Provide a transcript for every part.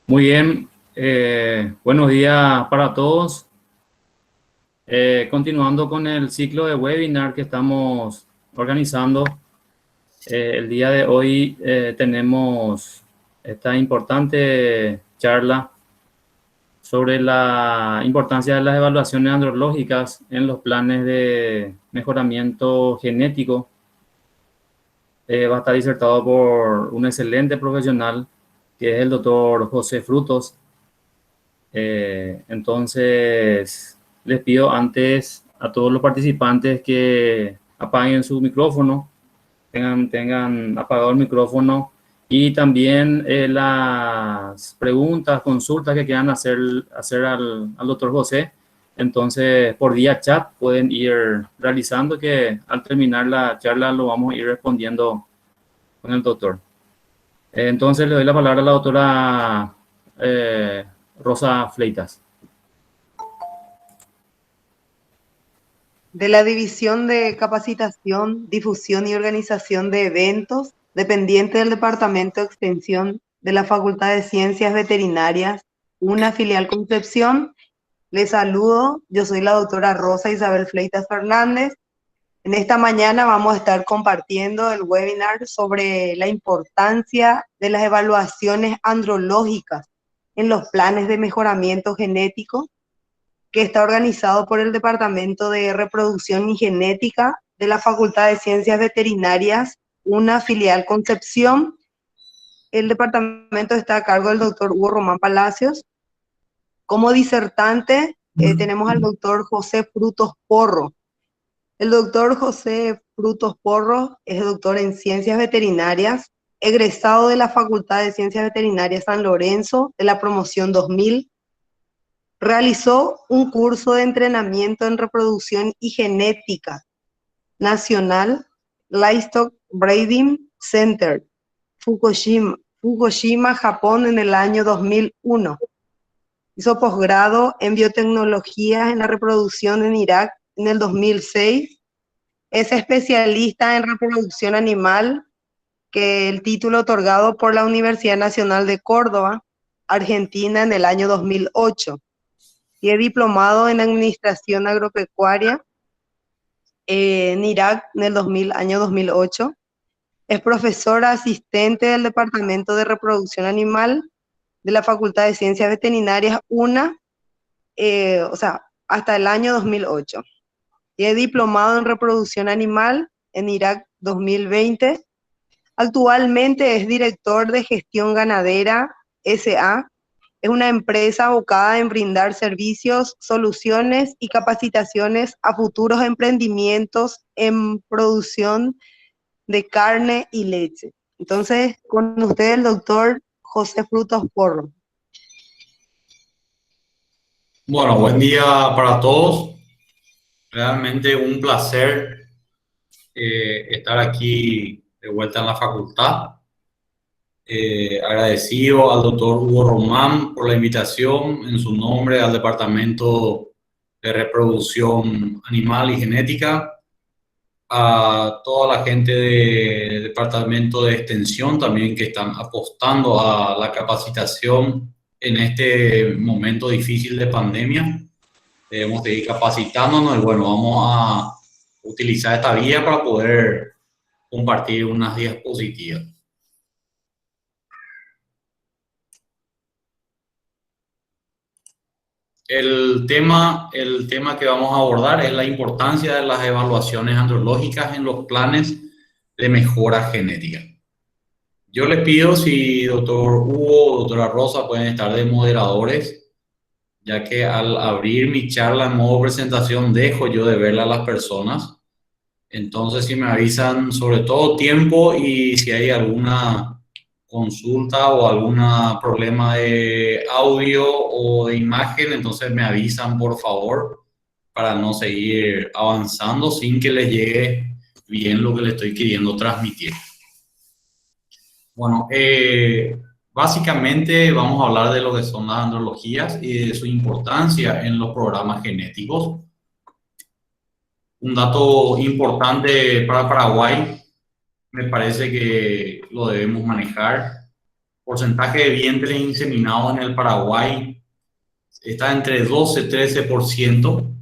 Muy bien, buenos días para todos. Continuando con el ciclo de webinar que estamos organizando, el día de hoy tenemos esta importante charla sobre la importancia de las evaluaciones andrológicas en los planes de mejoramiento genético. Va a estar disertado por un excelente profesional que es el doctor José Frutos. Entonces, les pido antes a todos los participantes que apaguen su micrófono, tengan apagado el micrófono y también las preguntas, consultas que quieran hacer al doctor José. Entonces, por vía chat pueden ir realizando que al terminar la charla lo vamos a ir respondiendo con el doctor. Entonces, le doy la palabra a la doctora Rosa Fleitas. De la División de Capacitación, Difusión y Organización de Eventos, dependiente del Departamento de Extensión de la Facultad de Ciencias Veterinarias, una filial Concepción. Les saludo, yo soy la doctora Rosa Isabel Fleitas Fernández. En esta mañana vamos a estar compartiendo el webinar sobre la importancia de las evaluaciones andrológicas en los planes de mejoramiento genético, que está organizado por el Departamento de Reproducción y Genética de la Facultad de Ciencias Veterinarias, una filial Concepción. El departamento está a cargo del doctor Hugo Román Palacios. Como disertante tenemos al doctor José Frutos Porro. El doctor José Frutos Porro es doctor en Ciencias Veterinarias, egresado de la Facultad de Ciencias Veterinarias San Lorenzo de la promoción 2000. Realizó un curso de entrenamiento en reproducción y genética nacional, Livestock Breeding Center, Fukushima, Japón, en el año 2001. Hizo posgrado en biotecnología en la reproducción en Irak en el 2006. Es especialista en reproducción animal, que el título otorgado por la Universidad Nacional de Córdoba, Argentina, en el año 2008. Y es diplomado en Administración Agropecuaria en Irak en el año 2008. Es profesora asistente del Departamento de Reproducción Animal de la Facultad de Ciencias Veterinarias, hasta el año 2008. Y es diplomado en Reproducción Animal en Irak 2020. Actualmente es director de Gestión Ganadera S.A., es una empresa abocada en brindar servicios, soluciones y capacitaciones a futuros emprendimientos en producción de carne y leche. Entonces, con usted el doctor José Frutos Porro. Bueno, buen día para todos. Realmente un placer estar aquí de vuelta en la facultad. Agradecido al doctor Hugo Román por la invitación en su nombre al Departamento de Reproducción Animal y Genética, a toda la gente del Departamento de Extensión también que están apostando a la capacitación en este momento difícil de pandemia. Debemos seguir capacitándonos y bueno, vamos a utilizar esta vía para poder compartir unas diapositivas. El tema que vamos a abordar es la importancia de las evaluaciones andrológicas en los planes de mejora genética. Yo les pido si doctor Hugo o doctora Rosa pueden estar de moderadores, ya que al abrir mi charla en modo presentación dejo yo de verla a las personas. Entonces, si me avisan sobre todo tiempo y si hay alguna consulta o algún problema de audio o de imagen, entonces me avisan por favor para no seguir avanzando sin que les llegue bien lo que les estoy queriendo transmitir. Bueno, básicamente vamos a hablar de lo que son las andrologías y de su importancia en los programas genéticos. Un dato importante para Paraguay, me parece que lo debemos manejar. Porcentaje de vientres inseminados en el Paraguay está entre 12-13%.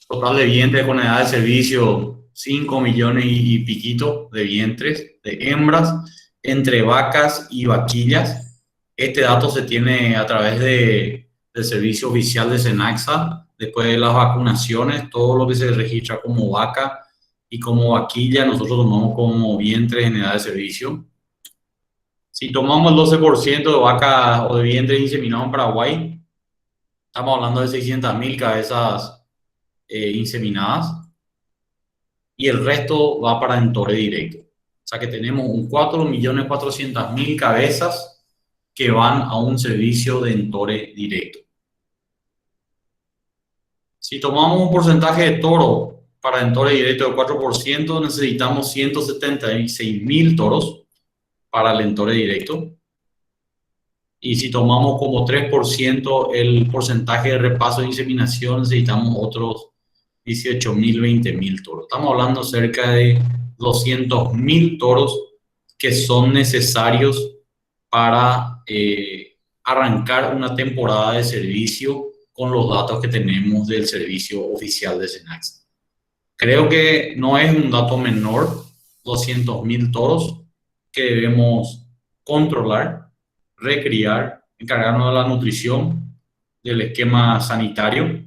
Total de vientres con edad de servicio, 5 millones y piquito de vientres, de hembras, entre vacas y vaquillas. Este dato se tiene a través del servicio oficial de SENACSA, después de las vacunaciones, todo lo que se registra como vaca y como vaquilla, nosotros tomamos como vientres en edad de servicio. Si tomamos el 12% de vacas o de vientres inseminados en Paraguay, estamos hablando de 600.000 cabezas inseminadas, y el resto va para entore directo. O sea que tenemos un 4.400.000 cabezas que van a un servicio de entore directo. Si tomamos un porcentaje de toro para entore directo del 4%, necesitamos 176.000 toros para el entore directo. Y si tomamos como 3% el porcentaje de repaso de inseminación, necesitamos otros 18.000, 20.000 toros. Estamos hablando cerca de 200.000 toros que son necesarios para arrancar una temporada de servicio con los datos que tenemos del servicio oficial de SENACSA. Creo que no es un dato menor, 200.000 toros que debemos controlar, recriar, encargarnos de la nutrición, del esquema sanitario.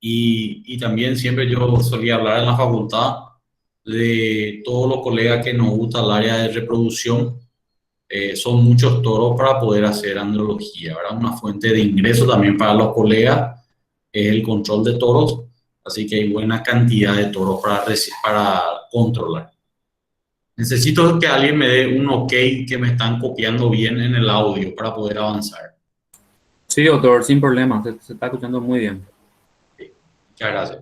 Y también siempre yo solía hablar en la facultad de todos los colegas que nos gusta el área de reproducción. Son muchos toros para poder hacer andrología, ¿verdad? Una fuente de ingreso también para los colegas es el control de toros, así que hay buena cantidad de toros para controlar. Necesito que alguien me dé un ok que me están copiando bien en el audio para poder avanzar. Sí, doctor, sin problema, se está escuchando muy bien. Muchas gracias.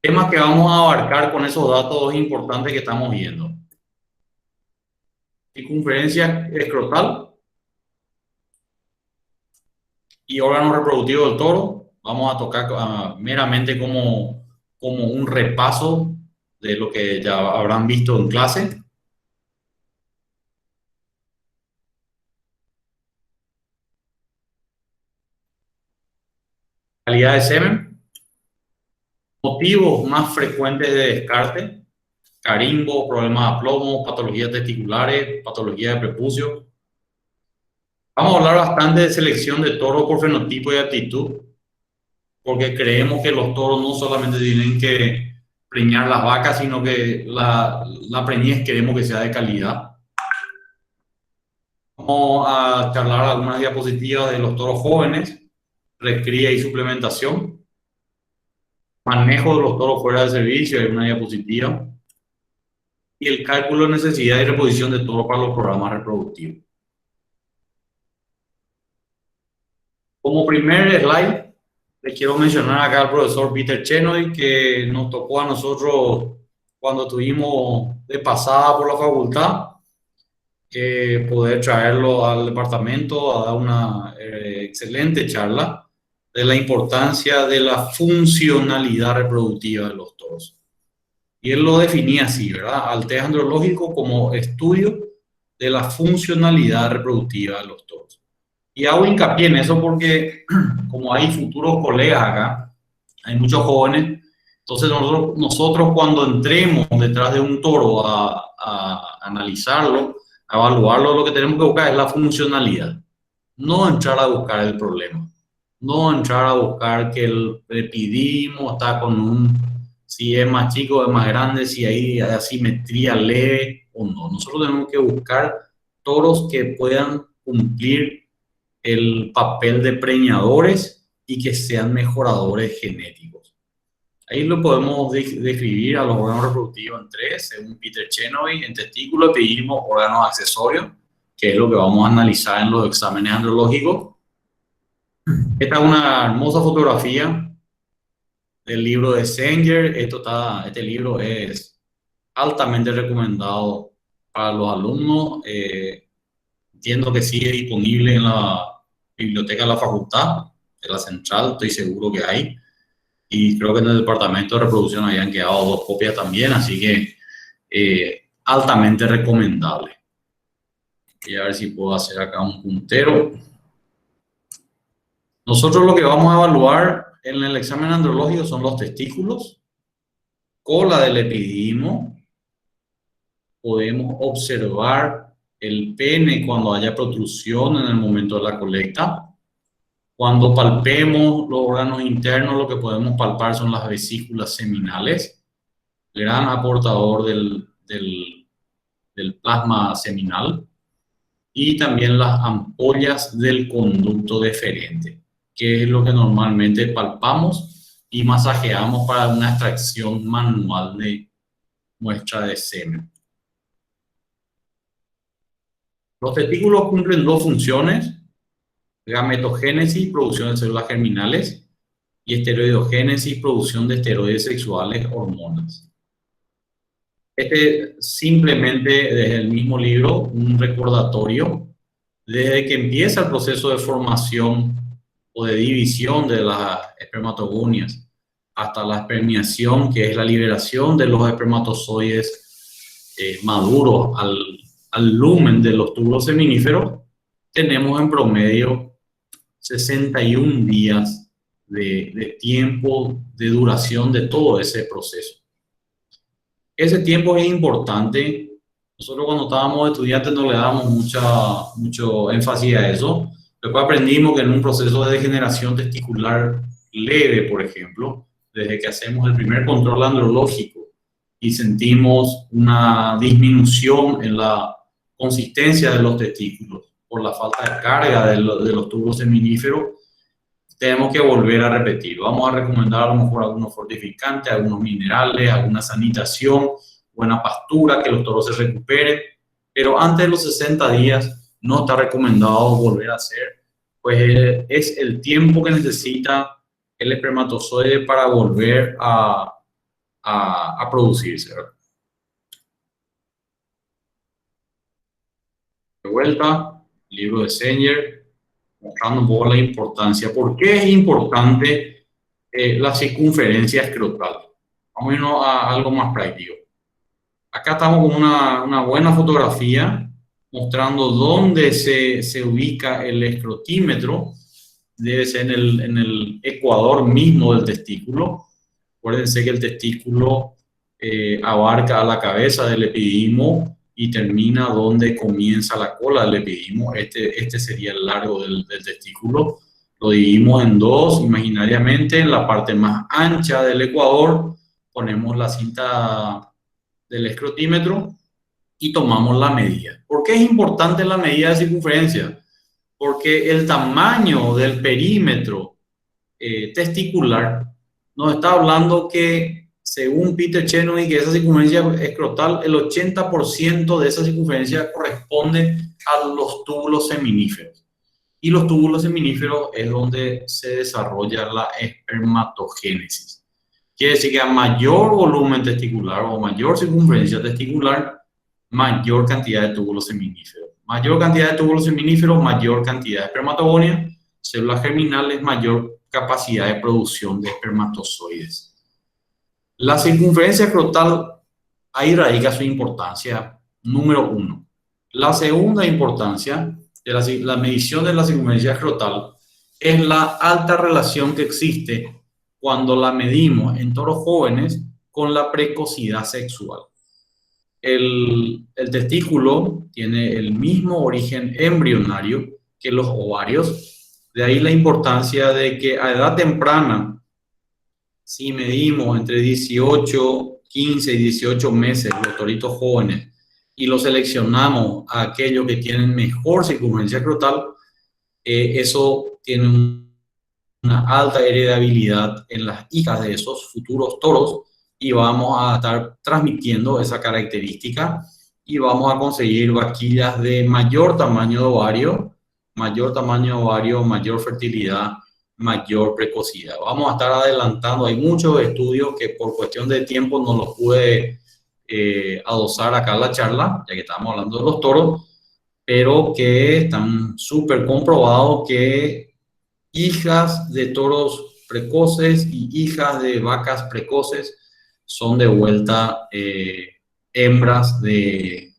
Temas que vamos a abarcar con esos datos importantes que estamos viendo. Circunferencia escrotal y órgano reproductivo del toro. Vamos a tocar meramente como un repaso de lo que ya habrán visto en clase. Calidad de semen. Motivos más frecuentes de descarte: carimbo, problemas de plomo, patologías testiculares, patología de prepucio. Vamos a hablar bastante de selección de toros por fenotipo y aptitud, porque creemos que los toros no solamente tienen que preñar las vacas, sino que la preñez queremos que sea de calidad. Vamos a charlar algunas diapositivas de los toros jóvenes, recría y suplementación. Manejo de los toros fuera de servicio, hay una diapositiva. Y el cálculo de necesidad y reposición de toros para los programas reproductivos. Como primer slide, le quiero mencionar acá al profesor Peter Chenoy, que nos tocó a nosotros cuando estuvimos de pasada por la facultad, poder traerlo al departamento a dar una excelente charla de la importancia de la funcionalidad reproductiva de los toros. Y él lo definía así, ¿verdad? Al test andrológico como estudio de la funcionalidad reproductiva de los toros. Y hago hincapié en eso porque, como hay futuros colegas acá, hay muchos jóvenes, entonces nosotros cuando entremos detrás de un toro a analizarlo, a evaluarlo, lo que tenemos que buscar es la funcionalidad. No entrar a buscar el problema. No entrar a buscar que el epidimo está con si es más chico o es más grande, si hay asimetría leve o no. Nosotros tenemos que buscar toros que puedan cumplir el papel de preñadores y que sean mejoradores genéticos. Ahí lo podemos describir a los órganos reproductivos en tres, según Peter Chenoy. En testículo pedimos órganos accesorios, que es lo que vamos a analizar en los exámenes andrológicos. Esta es una hermosa fotografía del libro de Sanger. Este libro es altamente recomendado para los alumnos. Entiendo que sigue disponible en la biblioteca de la facultad, de la central, estoy seguro que hay. Y creo que en el departamento de reproducción habían quedado 2 copias también, así que altamente recomendable. Voy a ver si puedo hacer acá un puntero. Nosotros lo que vamos a evaluar en el examen andrológico son los testículos, cola del epididimo. Podemos observar el pene cuando haya protrusión en el momento de la colecta. Cuando palpemos los órganos internos, lo que podemos palpar son las vesículas seminales, gran aportador del plasma seminal, y también las ampollas del conducto deferente, que es lo que normalmente palpamos y masajeamos para una extracción manual de muestra de semen. Los testículos cumplen dos funciones: gametogénesis, producción de células germinales, y esteroidogénesis, producción de esteroides sexuales, hormonas. Simplemente desde el mismo libro, un recordatorio, desde que empieza el proceso de formación o de división de las espermatogonias hasta la espermiación, que es la liberación de los espermatozoides maduros al lumen de los túbulos seminíferos, tenemos en promedio 61 días de tiempo de duración de todo ese proceso. Ese tiempo es importante. Nosotros cuando estábamos estudiantes no le dábamos mucho énfasis a eso. Después aprendimos que en un proceso de degeneración testicular leve, por ejemplo, desde que hacemos el primer control andrológico y sentimos una disminución en la consistencia de los testículos por la falta de carga de los túbulos seminíferos, tenemos que volver a repetir. Vamos a recomendar a lo mejor algunos fortificantes, algunos minerales, alguna sanitación, buena pastura, que los toros se recuperen, pero antes de los 60 días no está recomendado volver a hacer, pues es el tiempo que necesita el espermatozoide para volver a producirse, ¿verdad? De vuelta, libro de Sanger, mostrando un poco la importancia. ¿Por qué es importante la circunferencia escrotal? Vamos a irnos a algo más práctico. Acá estamos con una buena fotografía mostrando dónde se ubica el escrotímetro. Debe ser en el ecuador mismo del testículo. Acuérdense que el testículo abarca a la cabeza del epididimo y termina donde comienza la cola del epididimo. Este sería el largo del testículo. Lo dividimos en dos imaginariamente. En la parte más ancha del ecuador ponemos la cinta del escrotímetro y tomamos la medida. ¿Por qué es importante la medida de circunferencia? Porque el tamaño del perímetro testicular nos está hablando que, según Peter Chenoweth, que esa circunferencia escrotal, el 80% de esa circunferencia corresponde a los túbulos seminíferos. Y los túbulos seminíferos es donde se desarrolla la espermatogénesis. Quiere decir que a mayor volumen testicular o mayor circunferencia testicular, mayor cantidad de túbulos seminíferos. Mayor cantidad de túbulos seminíferos, mayor cantidad de espermatogonia, células germinales, mayor capacidad de producción de espermatozoides. La circunferencia escrotal, ahí radica su importancia número uno. La segunda importancia de la medición de la circunferencia escrotal es la alta relación que existe cuando la medimos en toros jóvenes con la precocidad sexual. El testículo tiene el mismo origen embrionario que los ovarios, de ahí la importancia de que a edad temprana, si medimos entre 15 y 18 meses los toritos jóvenes y los seleccionamos a aquellos que tienen mejor circunferencia escrotal, eso tiene una alta heredabilidad en las hijas de esos futuros toros y vamos a estar transmitiendo esa característica y vamos a conseguir vaquillas de mayor tamaño de ovario, mayor fertilidad, mayor precocidad. Vamos a estar adelantando, hay muchos estudios que por cuestión de tiempo no los pude adosar acá en la charla, ya que estamos hablando de los toros, pero que están súper comprobados que hijas de toros precoces y hijas de vacas precoces son de vuelta hembras de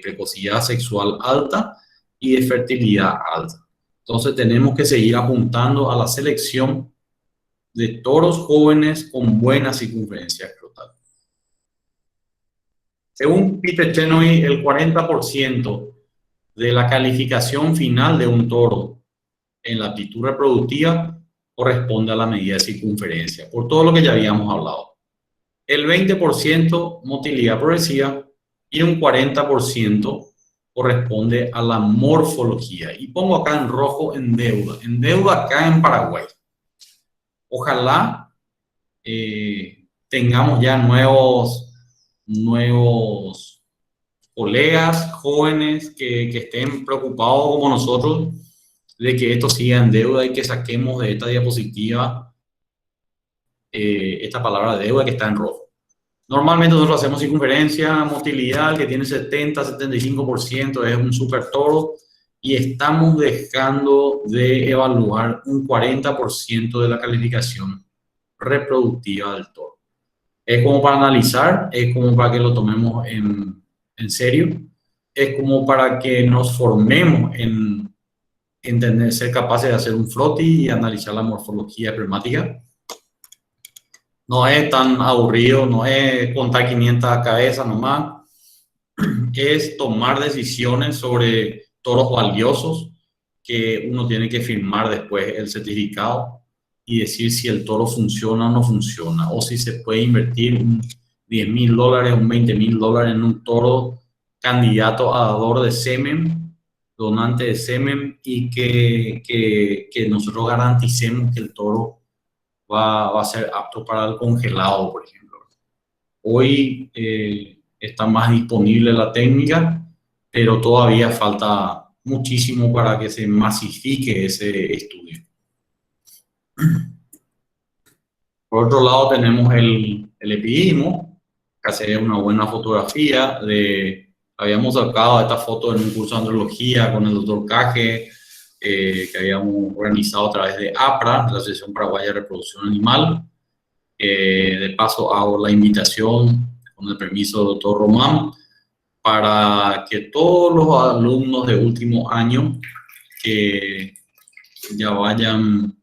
precocidad sexual alta y de fertilidad alta. Entonces tenemos que seguir apuntando a la selección de toros jóvenes con buena circunferencia escrotal. Según Peter Chenoweth, el 40% de la calificación final de un toro en la aptitud reproductiva corresponde a la medida de circunferencia, por todo lo que ya habíamos hablado. El 20% motilidad progresiva y un 40% corresponde a la morfología. Y pongo acá en rojo en deuda acá en Paraguay. Ojalá tengamos ya nuevos colegas jóvenes que estén preocupados como nosotros de que esto siga en deuda y que saquemos de esta diapositiva esta palabra deuda que está en rojo. Normalmente nosotros hacemos circunferencia, motilidad, que tiene 70-75%, es un super toro, y estamos dejando de evaluar un 40% de la calificación reproductiva del toro. Es como para analizar, es como para que lo tomemos en serio, es como para que nos formemos en entender, ser capaces de hacer un froti y analizar la morfología espermática. No es tan aburrido, no es contar 500 cabezas nomás, es tomar decisiones sobre toros valiosos que uno tiene que firmar después el certificado y decir si el toro funciona o no funciona, o si se puede invertir $10.000, un $20.000 en un toro candidato a dador de semen, donante de semen, y que nosotros garanticemos que el toro va a ser apto para el congelado, por ejemplo. Hoy está más disponible la técnica, pero todavía falta muchísimo para que se masifique ese estudio. Por otro lado tenemos el epidismo, que hace una buena fotografía. Habíamos sacado esta foto en un curso de andrología con el doctor Caje, que habíamos organizado a través de APRA, la Asociación Paraguaya de Reproducción Animal. De paso hago la invitación, con el permiso del doctor Román, para que todos los alumnos de último año que ya vayan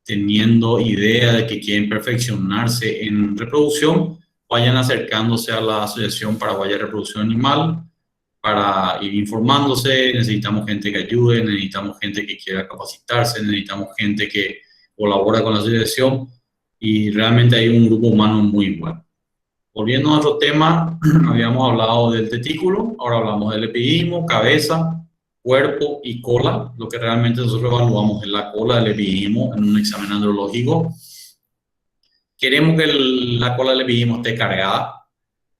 teniendo idea de que quieren perfeccionarse en reproducción, vayan acercándose a la Asociación Paraguaya de Reproducción Animal para ir informándose. Necesitamos gente que ayude, necesitamos gente que quiera capacitarse, necesitamos gente que colabora con la asociación, y realmente hay un grupo humano muy bueno. Volviendo a otro tema, habíamos hablado del testículo, ahora hablamos del epidismo, cabeza, cuerpo y cola. Lo que realmente nosotros evaluamos es la cola del epidismo en un examen andrológico. Queremos que la cola del epidismo esté cargada,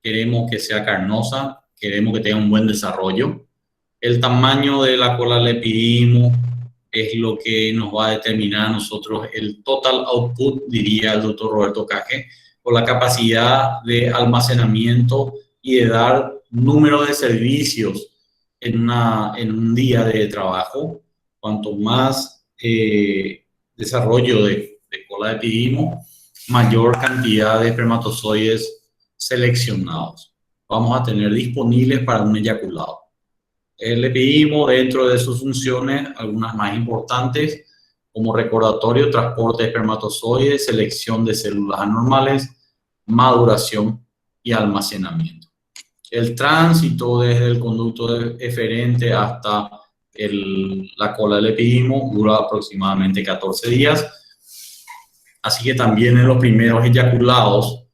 queremos que sea carnosa, queremos que tenga un buen desarrollo. El tamaño de la cola del epidismo es lo que nos va a determinar a nosotros el total output, diría el doctor Roberto Caje, o la capacidad de almacenamiento y de dar número de servicios en un día de trabajo. Cuanto más desarrollo de cola de epidismo, mayor cantidad de espermatozoides seleccionados vamos a tener disponibles para un eyaculado. El epidismo, dentro de sus funciones, algunas más importantes, como recordatorio, transporte de espermatozoides, selección de células anormales, maduración y almacenamiento. El tránsito desde el conducto eferente hasta la cola del epidismo dura aproximadamente 14 días. Así que también en los primeros eyaculados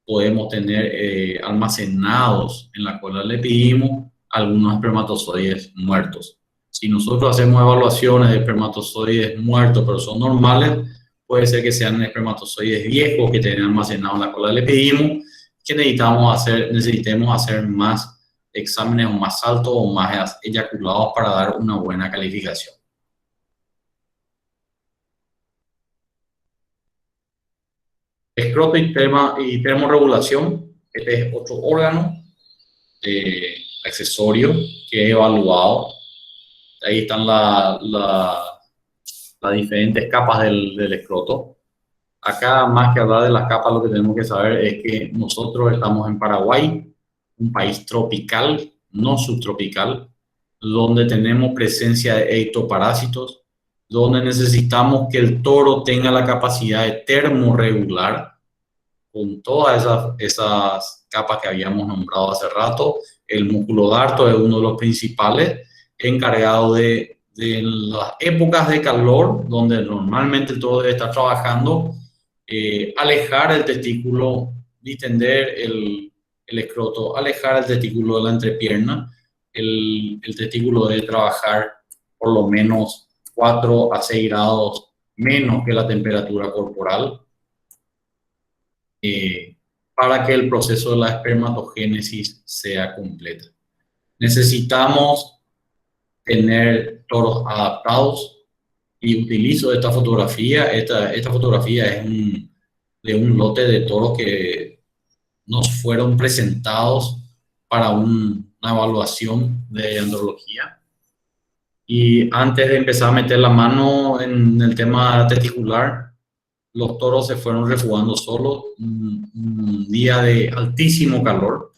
podemos tener almacenados en la cola del epidismo algunos espermatozoides muertos. Si nosotros hacemos evaluaciones de espermatozoides muertos, pero son normales, puede ser que sean espermatozoides viejos que tienen almacenados en la cola del epidismo, que necesitemos hacer más exámenes o más altos o más eyaculados para dar una buena calificación. Escroto y termorregulación. Este es otro órgano accesorio que he evaluado. Ahí están las diferentes capas del escroto. Acá, más que hablar de las capas, lo que tenemos que saber es que nosotros estamos en Paraguay, un país tropical, no subtropical, donde tenemos presencia de ectoparásitos, donde necesitamos que el toro tenga la capacidad de termorregular con todas esas capas que habíamos nombrado hace rato. El músculo darto es uno de los principales, encargado de las épocas de calor, donde normalmente el toro debe estar trabajando, alejar el testículo, distender el escroto, alejar el testículo de la entrepierna. El testículo debe trabajar por lo menos 4 a 6 grados menos que la temperatura corporal, para que el proceso de la espermatogénesis sea completo. Necesitamos tener toros adaptados, y utilizo esta fotografía. Esta fotografía es de un lote de toros que nos fueron presentados para una evaluación de andrología. Y antes de empezar a meter la mano en el tema testicular, los toros se fueron refugando solos. Un día de altísimo calor.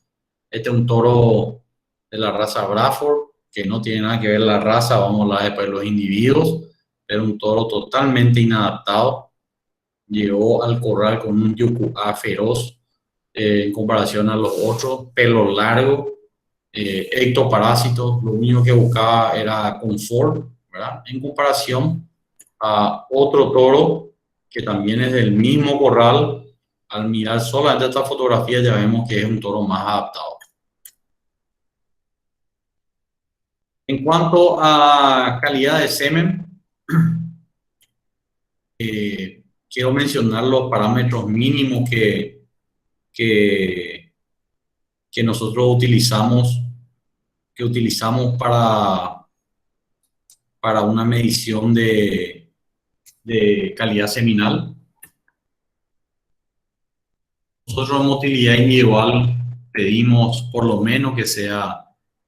Este es un toro de la raza Braford, que no tiene nada que ver la raza, vamos a hablar después de los individuos, pero un toro totalmente inadaptado. Llegó al corral con un yucuá feroz, en comparación a los otros, pelo largo, ectoparásitos. Lo único que buscaba era confort, ¿verdad? En comparación a otro toro que también es del mismo corral. Al mirar solamente esta fotografía ya vemos que es un toro más adaptado. En cuanto a calidad de semen, quiero mencionar los parámetros mínimos que nosotros utilizamos para una medición de calidad seminal. Nosotros en motilidad individual pedimos por lo menos que sea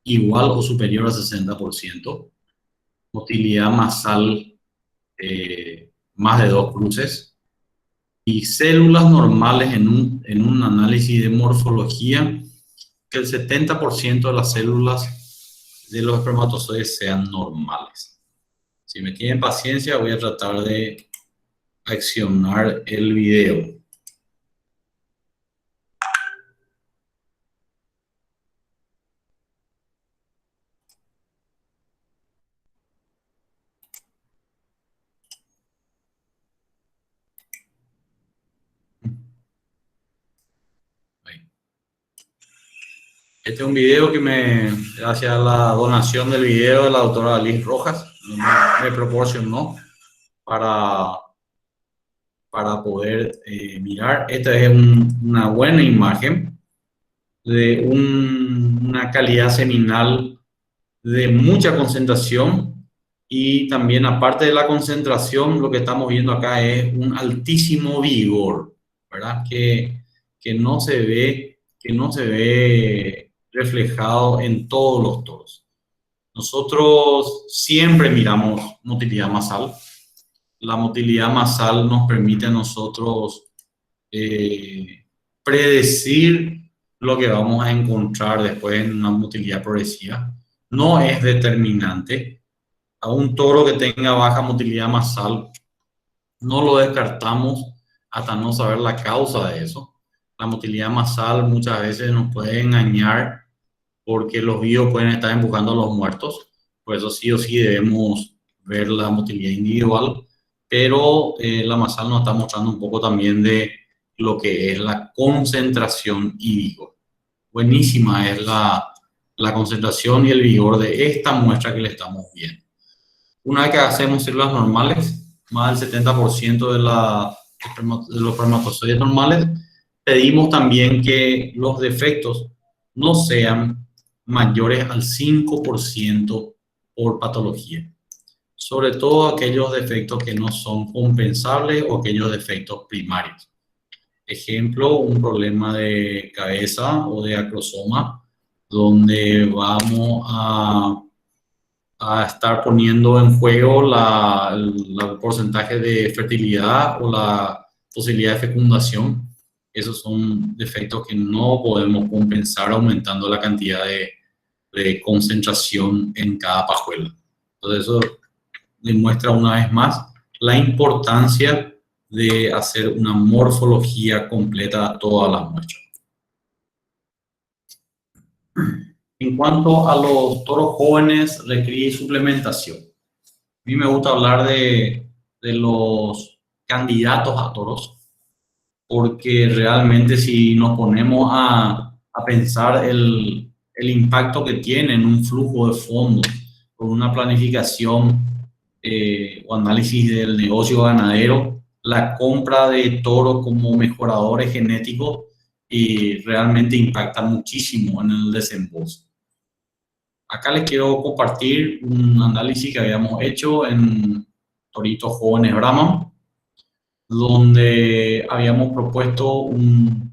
igual o superior a 60%. Motilidad masal, más de 2 cruces. Y células normales en un análisis de morfología, que el 70% de las células de los espermatozoides sean normales. Si me tienen paciencia, voy a tratar de accionar el video. Este es un video que gracias a la donación del video de la doctora Liz Rojas, me proporcionó para poder mirar. Esta es una buena imagen de una calidad seminal de mucha concentración, y también, aparte de la concentración, lo que estamos viendo acá es un altísimo vigor, ¿verdad? Que no se ve reflejado en todos los toros. Nosotros siempre miramos motilidad masal. La motilidad masal nos permite a nosotros predecir lo que vamos a encontrar después en una motilidad progresiva. No es determinante. A un toro que tenga baja motilidad masal no lo descartamos hasta no saber la causa de eso. La motilidad masal muchas veces nos puede engañar porque los vivos pueden estar empujando a los muertos. Por eso sí o sí debemos ver la motilidad individual, pero la masal nos está mostrando un poco también de lo que es la concentración y vigor. Buenísima es la concentración y el vigor de esta muestra que le estamos viendo. Una vez que hacemos células normales, más del 70% de los espermatozoides normales, pedimos también que los defectos no sean mayores al 5% por patología. Sobre todo aquellos defectos que no son compensables o aquellos defectos primarios. Ejemplo, un problema de cabeza o de acrosoma, donde vamos a estar poniendo en juego el porcentaje de fertilidad o la posibilidad de fecundación. esos son defectos que no podemos compensar aumentando la cantidad de concentración en cada pajuela. Entonces eso demuestra una vez más la importancia de hacer una morfología completa a todas las muestras. En cuanto a los toros jóvenes, recría y suplementación. A mí me gusta hablar de los candidatos a toros, porque realmente si nos ponemos a pensar el impacto que tiene en un flujo de fondos, con una planificación o análisis del negocio ganadero, la compra de toros como mejoradores genéticos y realmente impacta muchísimo en el desembolso. Acá les quiero compartir un análisis que habíamos hecho en toritos jóvenes Brahman, donde habíamos propuesto un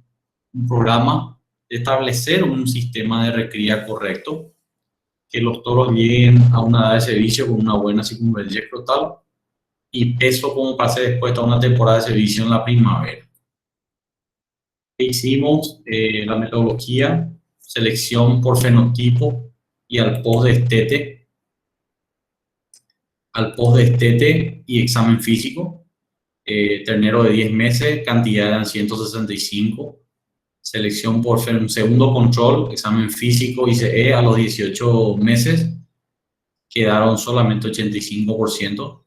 programa de establecer un sistema de recría correcto, que los toros lleguen a una edad de servicio con una buena circunferencia escrotal y peso como para ser expuesto a una temporada de servicio en la primavera. Hicimos la metodología, selección por fenotipo y al post de estete y examen físico. Ternero de 10 meses, cantidad eran 165. Selección por un segundo control, examen físico ICE a los 18 meses, quedaron solamente 85%.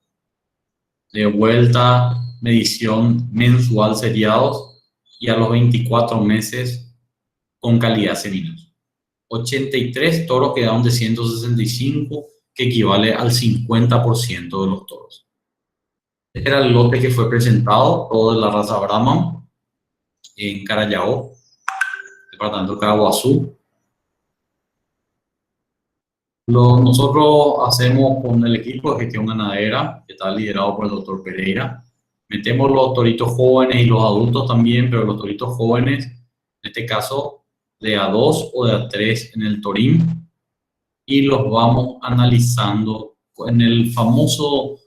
De vuelta, medición mensual seriados y a los 24 meses con calidad seminos. 83 toros quedaron de 165, que equivale al 50% de los toros. Este era el lote que fue presentado, todo de la raza Brahman, en Carayao, departamento de Caraguazú. Nosotros hacemos con el equipo de gestión ganadera, que está liderado por el doctor Pereira. Metemos los toritos jóvenes y los adultos también, pero los toritos jóvenes, en este caso, de A2 o de A3 en el torín, y los vamos analizando en el famoso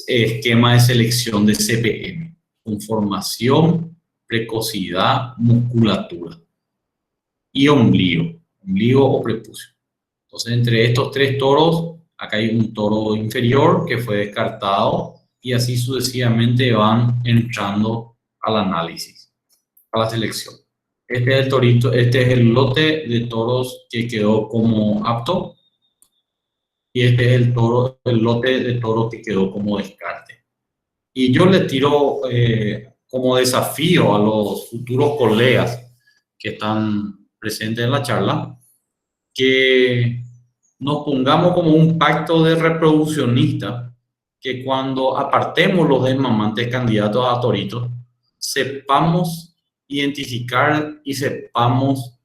esquema de selección de CPM, conformación, precocidad, musculatura y ombligo o prepucio. Entonces, entre estos tres toros, acá hay un toro inferior que fue descartado y así sucesivamente van entrando al análisis, a la selección. Este es el torito, este es el lote de toros que quedó como apto y este es el lote de toros que quedó como descarte. Y yo le tiro como desafío a los futuros colegas que están presentes en la charla, que nos pongamos como un pacto de reproduccionista, que cuando apartemos los desmamantes candidatos a toritos, sepamos identificar y sepamos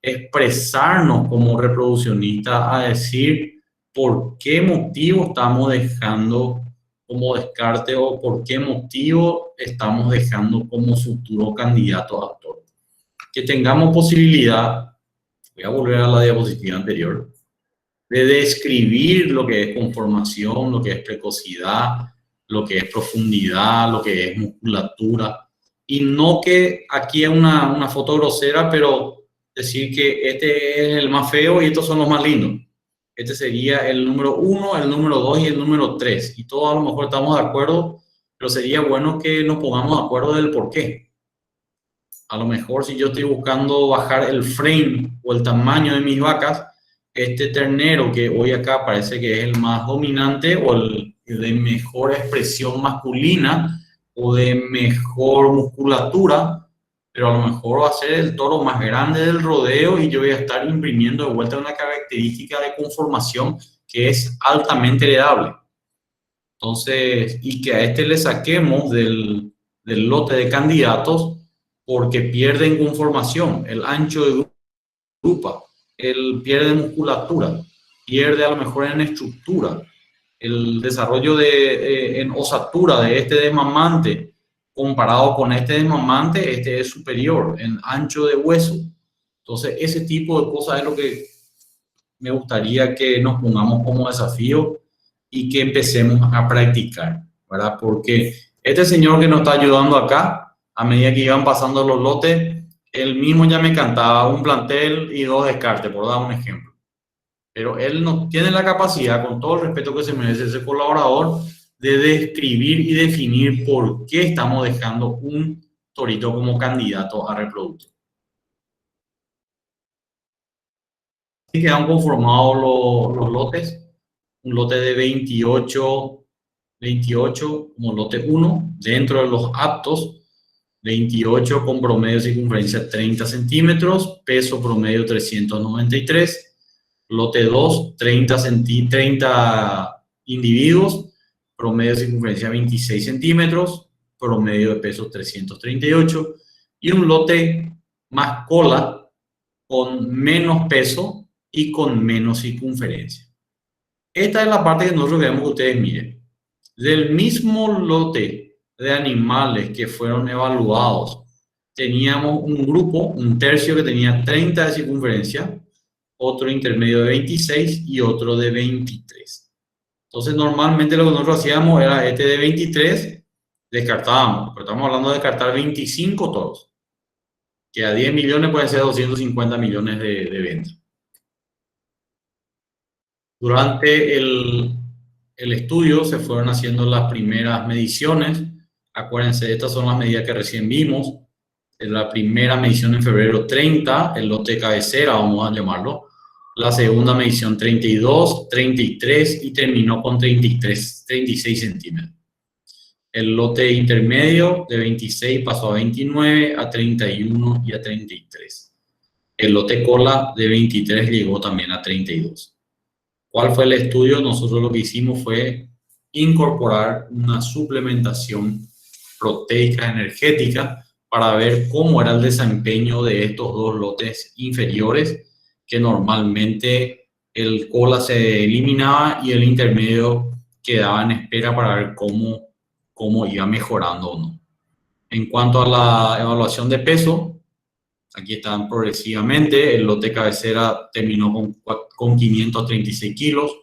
expresarnos como reproduccionistas a decir por qué motivo estamos dejando como descarte o por qué motivo estamos dejando como futuro candidato a toro. Que tengamos posibilidad, voy a volver a la diapositiva anterior, de describir lo que es conformación, lo que es precocidad, lo que es profundidad, lo que es musculatura. Y no que aquí es una foto grosera, pero decir que este es el más feo y estos son los más lindos. Este sería el número 1, el número 2 y el número 3. Y todos a lo mejor estamos de acuerdo, pero sería bueno que nos pongamos de acuerdo del por qué. A lo mejor si yo estoy buscando bajar el frame o el tamaño de mis vacas, este ternero que hoy acá parece que es el más dominante o el de mejor expresión masculina o de mejor musculatura, pero a lo mejor va a ser el toro más grande del rodeo y yo voy a estar imprimiendo de vuelta una característica de conformación que es altamente heredable. Entonces, y que a este le saquemos del lote de candidatos porque pierden conformación, el ancho de grupa, él pierde musculatura, pierde a lo mejor en estructura, el desarrollo en osatura de este desmamante comparado con este desmamante, este es superior en ancho de hueso. Entonces, ese tipo de cosas es lo que me gustaría que nos pongamos como desafío y que empecemos a practicar, ¿verdad? Porque este señor que nos está ayudando acá, a medida que iban pasando los lotes, él mismo ya me cantaba un plantel y 2 descartes, por dar un ejemplo. Pero él no tiene la capacidad, con todo el respeto que se merece ese colaborador, de describir y definir por qué estamos dejando un torito como candidato a reproductor. Así quedan conformados los lotes. Un lote de 28 como lote 1, dentro de los aptos, 28 con promedio de circunferencia 30 centímetros, peso promedio 393. Lote 2, 30 individuos, promedio de circunferencia 26 centímetros, promedio de peso 338. Y un lote más cola, con menos peso y con menos circunferencia. Esta es la parte que nosotros queremos que ustedes miren. Del mismo lote de animales que fueron evaluados, teníamos un grupo, un tercio que tenía 30 de circunferencia, otro intermedio de 26 y otro de 23. Entonces, normalmente lo que nosotros hacíamos era este de 23, descartábamos, pero estamos hablando de descartar 25 toros, que a 10 millones pueden ser 250 millones de ventas. Durante el estudio se fueron haciendo las primeras mediciones. Acuérdense, estas son las medidas que recién vimos. La primera medición en febrero 30, el lote de cabecera, vamos a llamarlo. La segunda medición 32, 33 y terminó con 36 centímetros. El lote intermedio de 26 pasó a 29, a 31 y a 33. El lote cola de 23 llegó también a 32. ¿Cuál fue el estudio? Nosotros lo que hicimos fue incorporar una suplementación proteica energética para ver cómo era el desempeño de estos dos lotes inferiores, que normalmente el cola se eliminaba y el intermedio quedaba en espera para ver cómo iba mejorando o no. En cuanto a la evaluación de peso, aquí están progresivamente. El lote cabecera terminó con 536 kilos,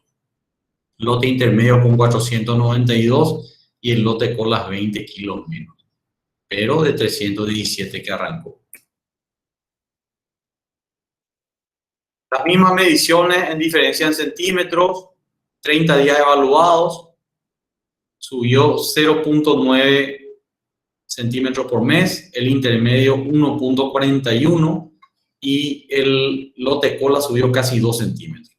lote intermedio con 492 y el lote colas 20 kilos menos, pero de 317 que arrancó. Las mismas mediciones en diferencia en centímetros, 30 días evaluados, subió 0.9 centímetros por mes, el intermedio 1.41 y el lote cola subió casi 2 centímetros.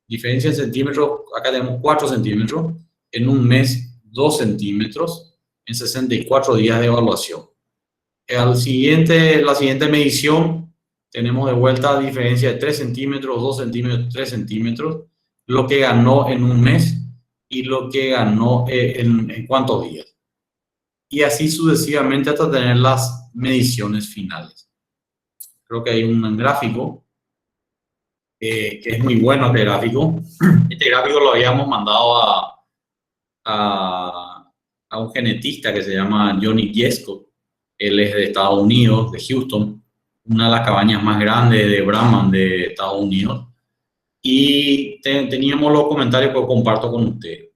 Diferencia en centímetros, acá tenemos 4 centímetros, en un mes 2 centímetros, en 64 días de evaluación. La siguiente medición, tenemos de vuelta diferencia de 3 centímetros, 2 centímetros, 3 centímetros, lo que ganó en un mes y lo que ganó en cuántos días. Y así sucesivamente hasta tener las mediciones finales. Creo que hay un gráfico que es muy bueno, este gráfico. Este gráfico lo habíamos mandado a un genetista que se llama Johnny Jesko. Él es de Estados Unidos, de Houston, una de las cabañas más grandes de Brahman de Estados Unidos. Y teníamos los comentarios que comparto con ustedes.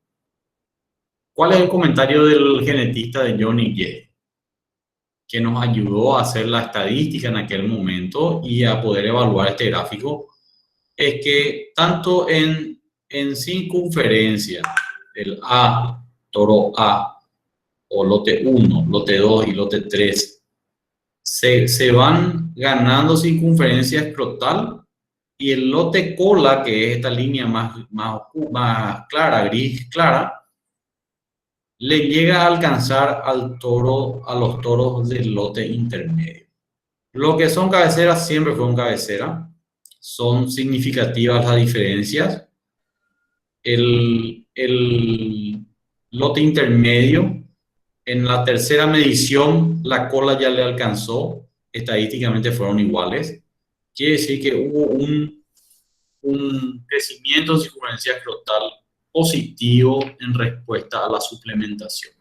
¿Cuál es el comentario del genetista de Johnny Jesko? Que nos ayudó a hacer la estadística en aquel momento y a poder evaluar este gráfico. Es que tanto en circunferencia, el A, toro A, o lote 1, lote 2 y lote 3, se van ganando circunferencia escrotal, y el lote cola, que es esta línea más clara, gris clara, le llega a alcanzar a los toros del lote intermedio. Lo que son cabeceras siempre fueron cabeceras, son significativas las diferencias. El lote intermedio, en la tercera medición, la cola ya le alcanzó, estadísticamente fueron iguales. Quiere decir que hubo un crecimiento de circunferencia escrotal positivo en respuesta a la suplementación.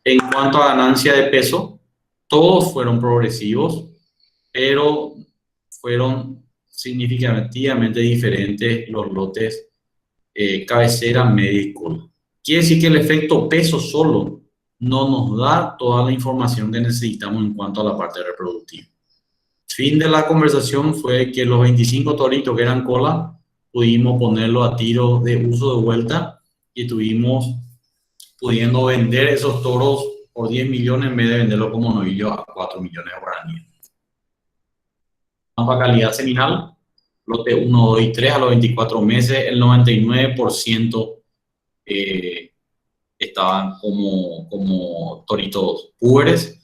En cuanto a ganancia de peso, todos fueron progresivos, pero fueron significativamente diferentes los lotes cabecera, media y cola. Quiere decir que el efecto peso solo no nos da toda la información que necesitamos en cuanto a la parte reproductiva. Fin de la conversación fue que los 25 toritos que eran cola, pudimos ponerlo a tiro de uso de vuelta y estuvimos pudiendo vender esos toros por 10 millones en vez de venderlo como novillo a 4 millones de guaraníes. Para calidad seminal, lote 1, 2 y 3 a los 24 meses, el 99% estaban como toritos púberes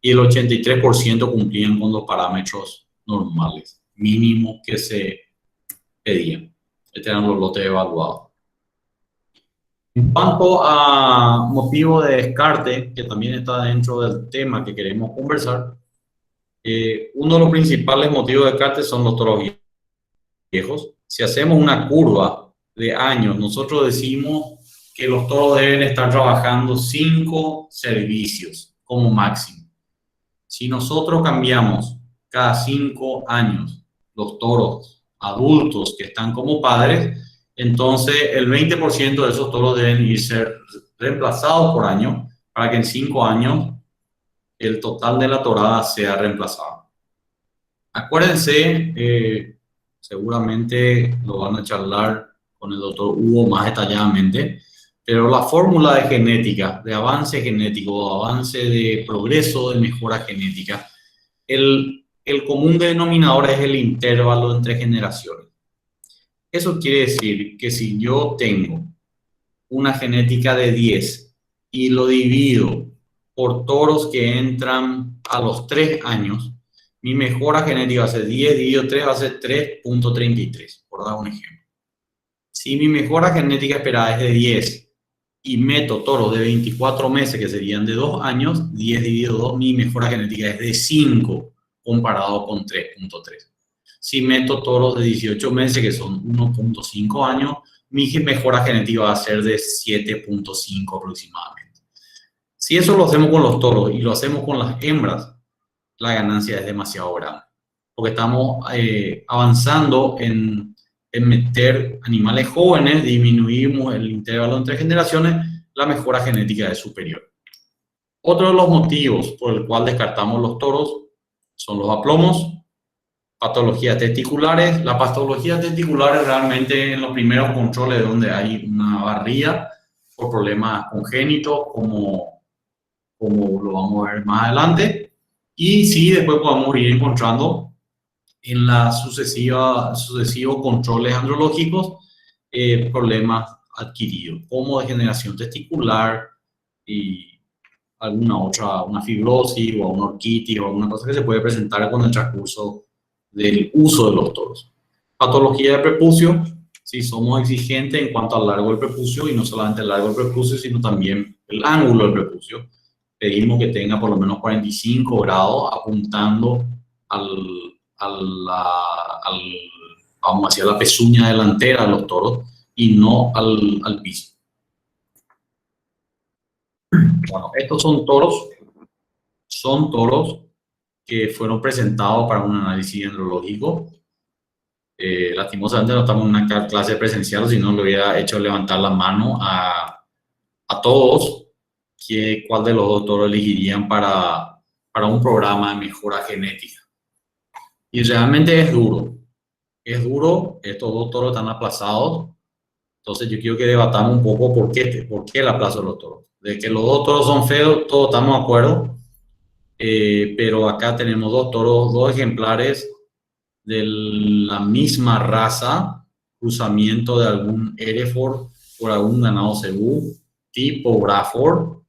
y el 83% cumplían con los parámetros normales, mínimos que se pedían. Estos eran los lotes evaluados. En cuanto a motivo de descarte, que también está dentro del tema que queremos conversar, uno de los principales motivos de descarte son los toros viejos. Si hacemos una curva de años, nosotros decimos que los toros deben estar trabajando 5 servicios como máximo. Si nosotros cambiamos cada 5 años los toros adultos que están como padres, entonces el 20% de esos toros deben ir ser reemplazados por año para que en 5 años el total de la torada sea reemplazado. Acuérdense, seguramente lo van a charlar con el doctor Hugo más detalladamente, pero la fórmula de genética, de avance genético, avance de progreso de mejora genética, el común denominador es el intervalo entre generaciones. Eso quiere decir que si yo tengo una genética de 10 y lo divido por toros que entran a los 3 años, mi mejora genética va a ser 10 dividido 3, va a ser 3.33, por dar un ejemplo. Si mi mejora genética esperada es de 10 y meto toros de 24 meses, que serían de 2 años, 10 dividido 2, mi mejora genética es de 5 comparado con 3.3. Si meto toros de 18 meses, que son 1.5 años, mi mejora genética va a ser de 7.5 aproximadamente. Si eso lo hacemos con los toros y lo hacemos con las hembras, la ganancia es demasiado grande, porque estamos avanzando en meter animales jóvenes, disminuimos el intervalo entre generaciones, la mejora genética es superior. Otro de los motivos por el cual descartamos los toros son los aplomos, patologías testiculares. Las patologías testiculares realmente en los primeros controles donde hay una barría por problemas congénitos, como lo vamos a ver más adelante, y sí, después podemos ir encontrando en las sucesivos controles andrológicos problemas adquiridos, como degeneración testicular y alguna otra, una fibrosis o una orquitis o alguna cosa que se puede presentar con el transcurso del uso de los toros. Patología de prepucio, si somos exigentes en cuanto al largo del prepucio, y no solamente el largo del prepucio, sino también el ángulo del prepucio. Pedimos que tenga por lo menos 45 grados apuntando vamos hacia la pezuña delantera de los toros y no al piso. Bueno, estos son toros que fueron presentados para un análisis andrológico. Lastimosamente no estamos en una clase presencial, si no le hubiera hecho levantar la mano a todos cuál de los dos toros elegirían para un programa de mejora genética. Y realmente es duro, estos dos toros están aplazados. Entonces yo quiero que debatamos un poco por qué el aplazo de los toros. De que los dos toros son feos, todos estamos de acuerdo, pero acá tenemos dos ejemplares de la misma raza, cruzamiento de algún Hereford por algún ganado cebú, tipo Braford.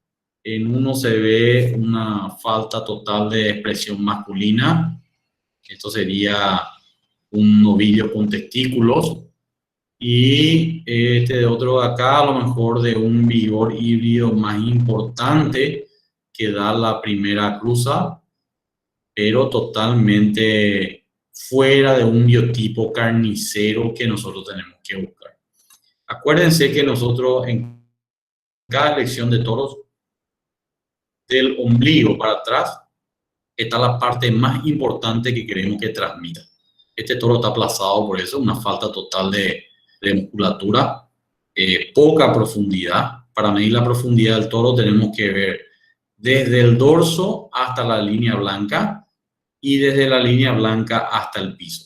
En uno se ve una falta total de expresión masculina. Esto sería un novillo con testículos. Y este de otro de acá, a lo mejor de un vigor híbrido más importante que da la primera cruza, pero totalmente fuera de un biotipo carnicero que nosotros tenemos que buscar. Acuérdense que nosotros en cada elección de toros, del ombligo para atrás, está la parte más importante que queremos que transmita. Este toro está aplazado por eso, una falta total de musculatura, poca profundidad. Para medir la profundidad del toro tenemos que ver desde el dorso hasta la línea blanca y desde la línea blanca hasta el piso.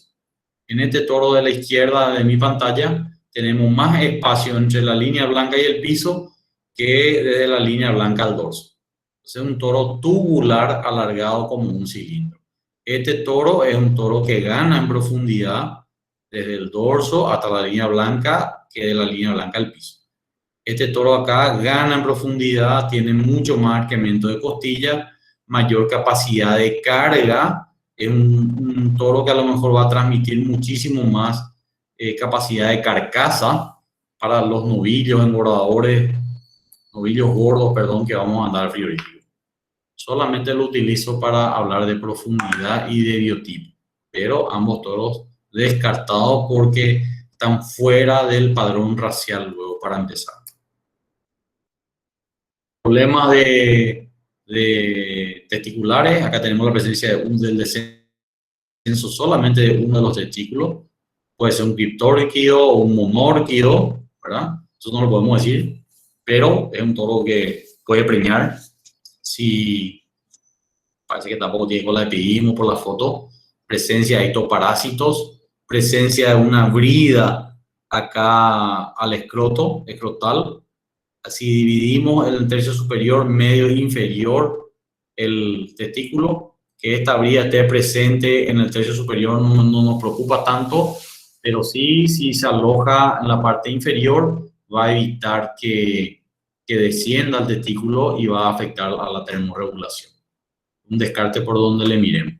En este toro de la izquierda de mi pantalla tenemos más espacio entre la línea blanca y el piso que desde la línea blanca al dorso. Es un toro tubular alargado como un cilindro. Este toro es un toro que gana en profundidad desde el dorso hasta la línea blanca que de la línea blanca al piso. Este toro acá gana en profundidad, tiene mucho más arqueamiento de costilla, mayor capacidad de carga. Es un toro que a lo mejor va a transmitir muchísimo más capacidad de carcasa para los novillos engordadores, novillos gordos, perdón, que vamos a andar al frigorífico. Solamente lo utilizo para hablar de profundidad y de biotipo, pero ambos toros descartados porque están fuera del padrón racial luego para empezar. Problemas de testiculares, acá tenemos la presencia del descenso solamente de uno de los testículos, puede ser un criptórquido o un monórquido, ¿verdad? Eso no lo podemos decir, pero es un toro que puede preñar. Si parece que tampoco tiene cola de epidismo por la foto, presencia de ectoparásitos, presencia de una brida acá al escroto, escrotal. Si dividimos el tercio superior, medio e inferior, el testículo, que esta brida esté presente en el tercio superior no nos preocupa tanto, pero sí, si se aloja en la parte inferior, va a evitar que descienda el testículo y va a afectar a la termorregulación. Un descarte por donde le miremos.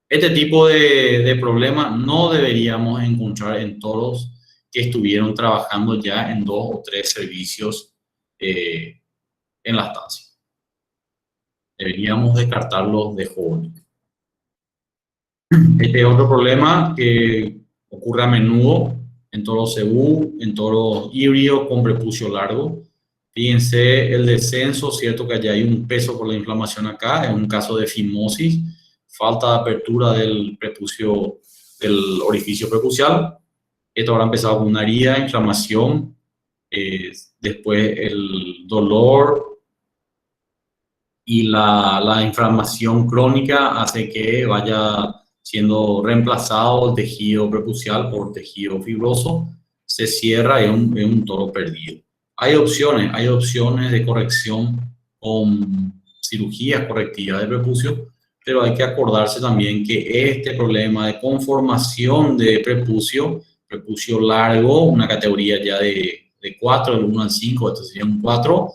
Este tipo de problema no deberíamos encontrar en toros que estuvieron trabajando ya en 2 o 3 servicios en la estancia. Deberíamos descartarlos de joven. Este es otro problema que ocurre a menudo en toros cebú, en toros híbridos con prepucio largo. Fíjense el descenso, cierto que allá hay un peso por la inflamación acá, es un caso de fimosis, falta de apertura del prepucio, del orificio prepucial. Esto habrá empezado con una herida, inflamación, después el dolor y la inflamación crónica hace que vaya siendo reemplazado el tejido prepucial por tejido fibroso, se cierra y es un toro perdido. Hay opciones de corrección con cirugías correctivas de prepucio, pero hay que acordarse también que este problema de conformación de prepucio largo, una categoría ya de 4, del 1 al 5, esto sería un 4,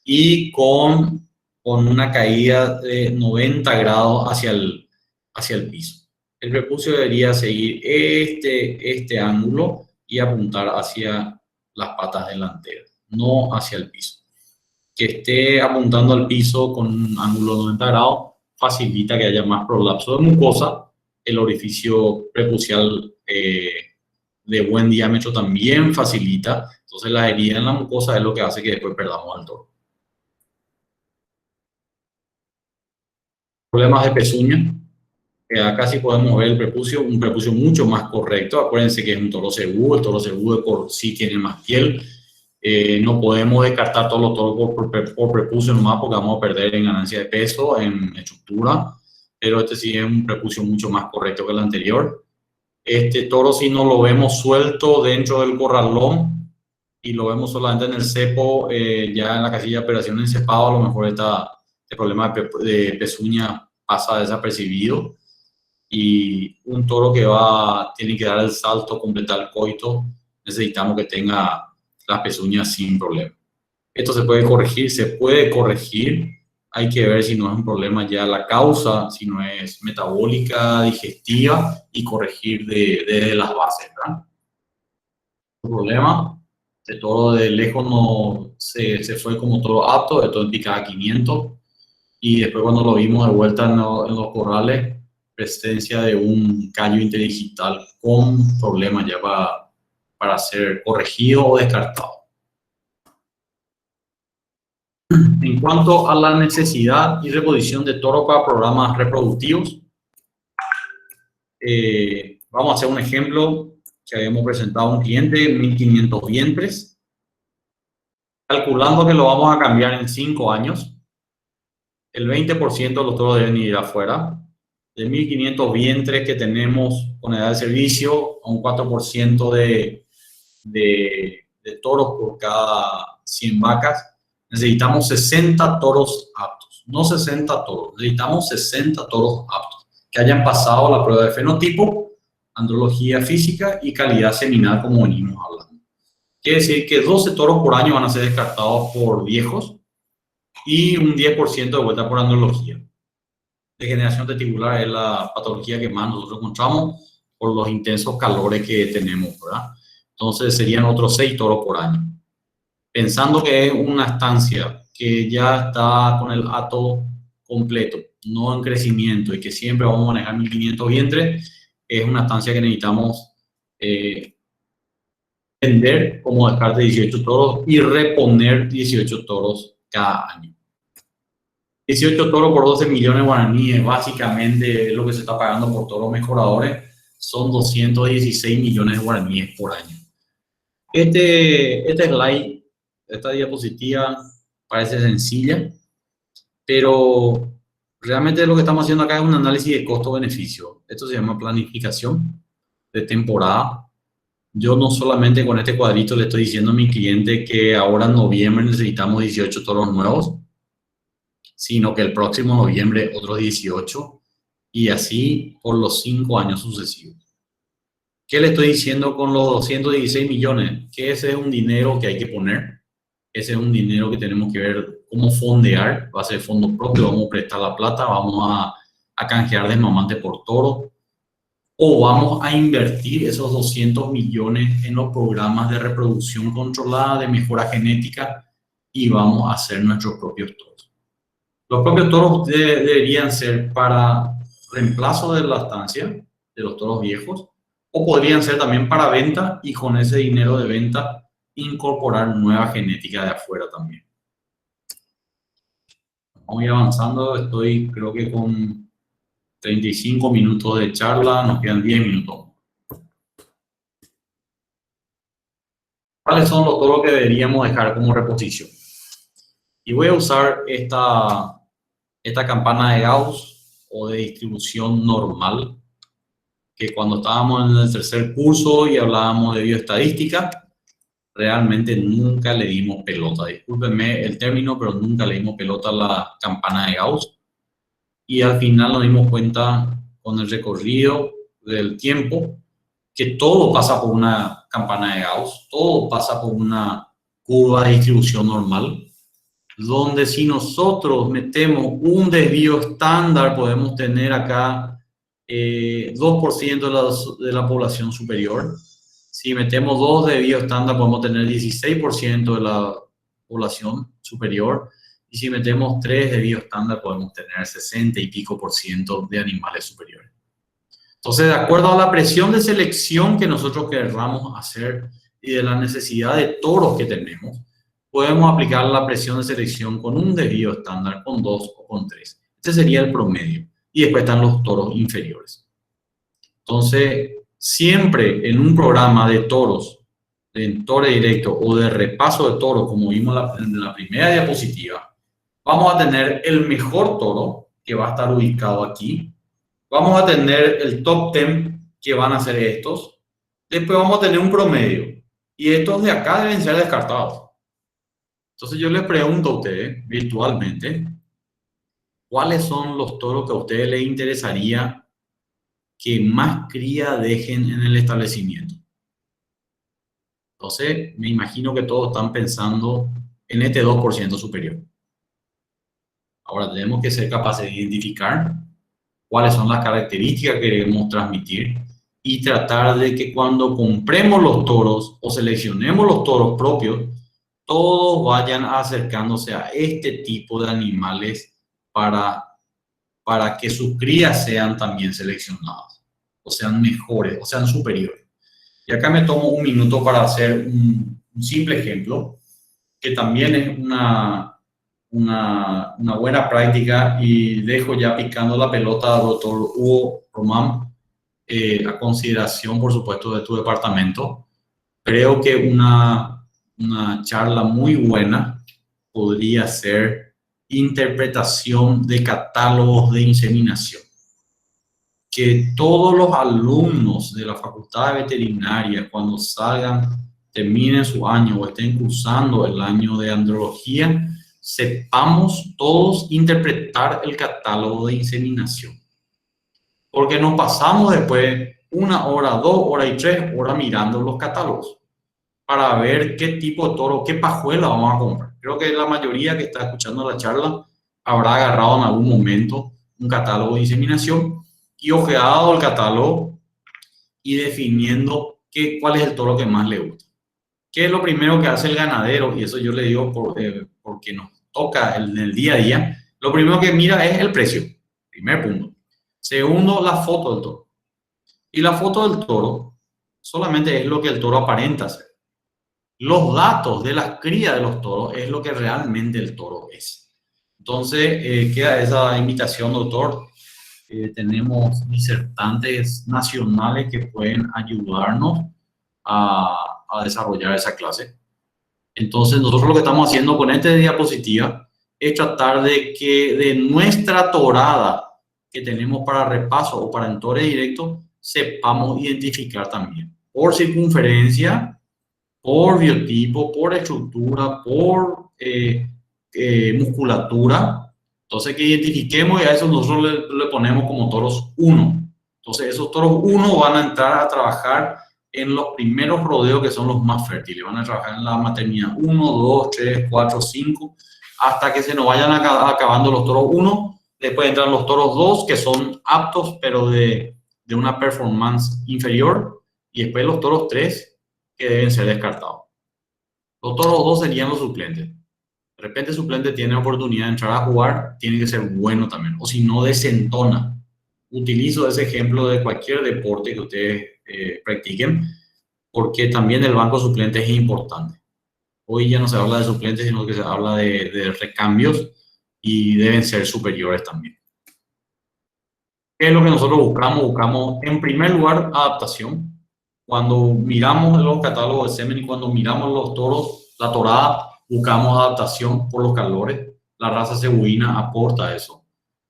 y con una caída de 90 grados hacia el piso. El prepucio debería seguir este ángulo y apuntar hacia las patas delanteras, no hacia el piso. Que esté apuntando al piso con un ángulo de 90 grados facilita que haya más prolapso de mucosa. El orificio prepucial de buen diámetro también facilita. Entonces la herida en la mucosa es lo que hace que después perdamos al toro. Problemas de pezuña. Acá sí podemos ver el prepucio, un prepucio mucho más correcto. Acuérdense que es un toro cebú, el toro cebú de por sí tiene más piel. No podemos descartar todos los toros por prepucio nomás porque vamos a perder en ganancia de peso, en estructura. Pero este sí es un prepucio mucho más correcto que el anterior. Este toro, si no lo vemos suelto dentro del corralón y lo vemos solamente en el cepo, ya en la casilla de operación encepado, a lo mejor este problema de pezuña pasa desapercibido. Y un toro que tiene que dar el salto, completar el coito, necesitamos que tenga las pezuñas sin problema. Esto se puede corregir, hay que ver si no es un problema ya la causa, si no es metabólica, digestiva, y corregir de las bases, ¿verdad? El problema, el toro de lejos no se fue como toro apto, de todo en picada 500, y después cuando lo vimos de vuelta en los corrales, presencia de un callo interdigital con problemas ya para ser corregido o descartado. En cuanto a la necesidad y reposición de toro para programas reproductivos, vamos a hacer un ejemplo que habíamos presentado a un cliente, 1500 vientres, calculando que lo vamos a cambiar en 5 años. el 20% de los toros deben ir afuera. De 1.500 vientres que tenemos con edad de servicio, a un 4% de toros por cada 100 vacas, necesitamos 60 toros aptos. No 60 toros, necesitamos 60 toros aptos que hayan pasado la prueba de fenotipo, andrología física y calidad seminal, como venimos hablando. Quiere decir que 12 toros por año van a ser descartados por viejos y un 10% de vuelta por andrología. Degeneración testicular es la patología que más nosotros encontramos por los intensos calores que tenemos, ¿verdad? Entonces serían otros 6 toros por año. Pensando que es una estancia que ya está con el hato completo, no en crecimiento, y que siempre vamos a manejar 1.500 vientres, es una estancia que necesitamos vender como descarte 18 toros y reponer 18 toros cada año. 18 toros por 12 millones de guaraníes, básicamente lo que se está pagando por toros mejoradores, son 216 millones de guaraníes por año. Este slide, esta diapositiva parece sencilla, pero realmente lo que estamos haciendo acá es un análisis de costo-beneficio. Esto se llama planificación de temporada. Yo no solamente con este cuadrito le estoy diciendo a mi cliente que ahora en noviembre necesitamos 18 toros nuevos, sino que el próximo noviembre otros 18 y así por los 5 años sucesivos. ¿Qué le estoy diciendo con los 216 millones? Que ese es un dinero que hay que poner, ese es un dinero que tenemos que ver cómo fondear, va a ser fondo propio, vamos a prestar la plata, vamos a canjear desmamante por toro, o vamos a invertir esos 200 millones en los programas de reproducción controlada, de mejora genética, y vamos a hacer nuestros propios toros. Los propios toros deberían ser para reemplazo de la estancia, de los toros viejos, o podrían ser también para venta y con ese dinero de venta incorporar nueva genética de afuera también. Vamos a ir avanzando, estoy creo que con 35 minutos de charla, nos quedan 10 minutos. ¿Cuáles son los toros que deberíamos dejar como reposición? Y voy a usar esta campana de Gauss o de distribución normal, que cuando estábamos en el tercer curso y hablábamos de bioestadística, realmente nunca le dimos pelota. Discúlpenme el término, pero nunca le dimos pelota a la campana de Gauss. Y al final nos dimos cuenta con el recorrido del tiempo que todo pasa por una campana de Gauss, todo pasa por una curva de distribución normal, donde si nosotros metemos un desvío estándar podemos tener acá 2% de la población superior. Si metemos 2 desvíos estándar podemos tener 16% de la población superior. Y si metemos 3 desvíos estándar podemos tener 60 y pico % de animales superiores. Entonces, de acuerdo a la presión de selección que nosotros querramos hacer y de la necesidad de toros que tenemos, podemos aplicar la presión de selección con un desvío estándar, con 2 o con 3. Este sería el promedio. Y después están los toros inferiores. Entonces, siempre en un programa de toros, de toro directo o de repaso de toros, como vimos en la primera diapositiva, vamos a tener el mejor toro, que va a estar ubicado aquí. Vamos a tener el top 10, que van a ser estos. Después vamos a tener un promedio. Y estos de acá deben ser descartados. Entonces yo les pregunto a ustedes, virtualmente, ¿cuáles son los toros que a ustedes les interesaría que más cría dejen en el establecimiento? Entonces, me imagino que todos están pensando en este 2% superior. Ahora, tenemos que ser capaces de identificar cuáles son las características que queremos transmitir y tratar de que cuando compremos los toros o seleccionemos los toros propios, todos vayan acercándose a este tipo de animales para que sus crías sean también seleccionadas, o sean mejores, o sean superiores. Y acá me tomo un minuto para hacer un simple ejemplo, que también es una buena práctica, y dejo ya picando la pelota al doctor Hugo Román, a consideración, por supuesto, de tu departamento. Creo que una charla muy buena podría ser interpretación de catálogos de inseminación. Que todos los alumnos de la Facultad de Veterinaria, cuando salgan, terminen su año o estén cursando el año de andrología, sepamos todos interpretar el catálogo de inseminación. Porque nos pasamos después 1 hora, 2 horas y 3 horas mirando los catálogos para ver qué tipo de toro, qué pajuela vamos a comprar. Creo que la mayoría que está escuchando la charla habrá agarrado en algún momento un catálogo de inseminación y ojeado el catálogo y definiendo cuál es el toro que más le gusta. ¿Qué es lo primero que hace el ganadero? Y eso yo le digo porque nos toca en el día a día. Lo primero que mira es el precio, primer punto. Segundo, la foto del toro. Y la foto del toro solamente es lo que el toro aparenta ser. Los datos de las crías de los toros es lo que realmente el toro es. Entonces, queda esa invitación, doctor. Tenemos disertantes nacionales que pueden ayudarnos a desarrollar esa clase. Entonces, nosotros lo que estamos haciendo con esta diapositiva es tratar de que de nuestra torada que tenemos para repaso o para entore directo, sepamos identificar también por circunferencia, por biotipo, por estructura, por musculatura. Entonces, que identifiquemos y a eso nosotros le ponemos como toros 1. Entonces, esos toros 1 van a entrar a trabajar en los primeros rodeos que son los más fértiles. Van a trabajar en la maternidad 1, 2, 3, 4, 5, hasta que se nos vayan acabando los toros 1. Después entran los toros 2, que son aptos, pero de una performance inferior. Y después los toros 3, que deben ser descartados. Los toros 2 serían los suplentes. De repente el suplente tiene oportunidad de entrar a jugar, tiene que ser bueno también. O si no, desentona. Utilizo ese ejemplo de cualquier deporte que ustedes practiquen, porque también el banco suplente es importante. Hoy ya no se habla de suplentes, sino que se habla de recambios y deben ser superiores también. ¿Qué es lo que nosotros buscamos? Buscamos, en primer lugar, adaptación. Cuando miramos los catálogos de semen y cuando miramos los toros, la torada, buscamos adaptación por los calores. La raza cebuina aporta eso.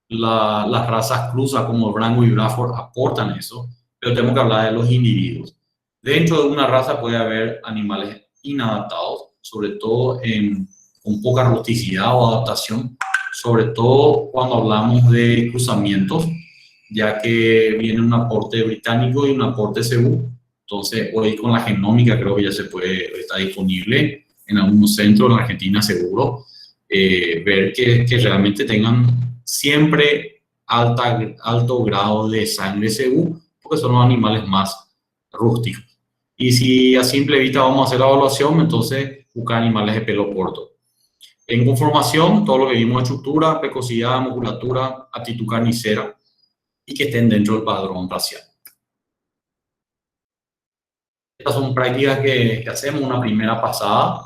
Las razas cruzas como Brango y Braford aportan eso, pero tenemos que hablar de los individuos. Dentro de una raza puede haber animales inadaptados, sobre todo con poca rusticidad o adaptación, sobre todo cuando hablamos de cruzamientos, ya que viene un aporte británico y un aporte cebú. Entonces, hoy con la genómica creo que ya se puede, está disponible en algunos centros, en Argentina seguro, ver que realmente tengan siempre alto grado de sangre cebú, porque son los animales más rústicos. Y si a simple vista vamos a hacer la evaluación, entonces buscar animales de pelo corto. En conformación, todo lo que vimos: estructura, precocidad, musculatura, aptitud carnicera, y que estén dentro del padrón racial. Estas son prácticas que hacemos una primera pasada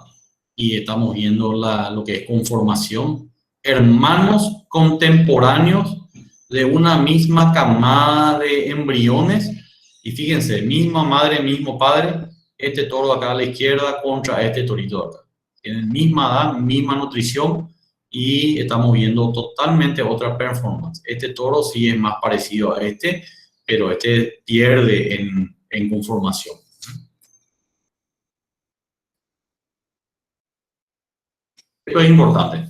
y estamos viendo lo que es conformación. Hermanos contemporáneos de una misma camada de embriones. Y fíjense, misma madre, mismo padre, este toro acá a la izquierda contra este torito de acá. Tienen misma edad, misma nutrición y estamos viendo totalmente otra performance. Este toro sí es más parecido a este, pero este pierde en conformación. Esto es importante.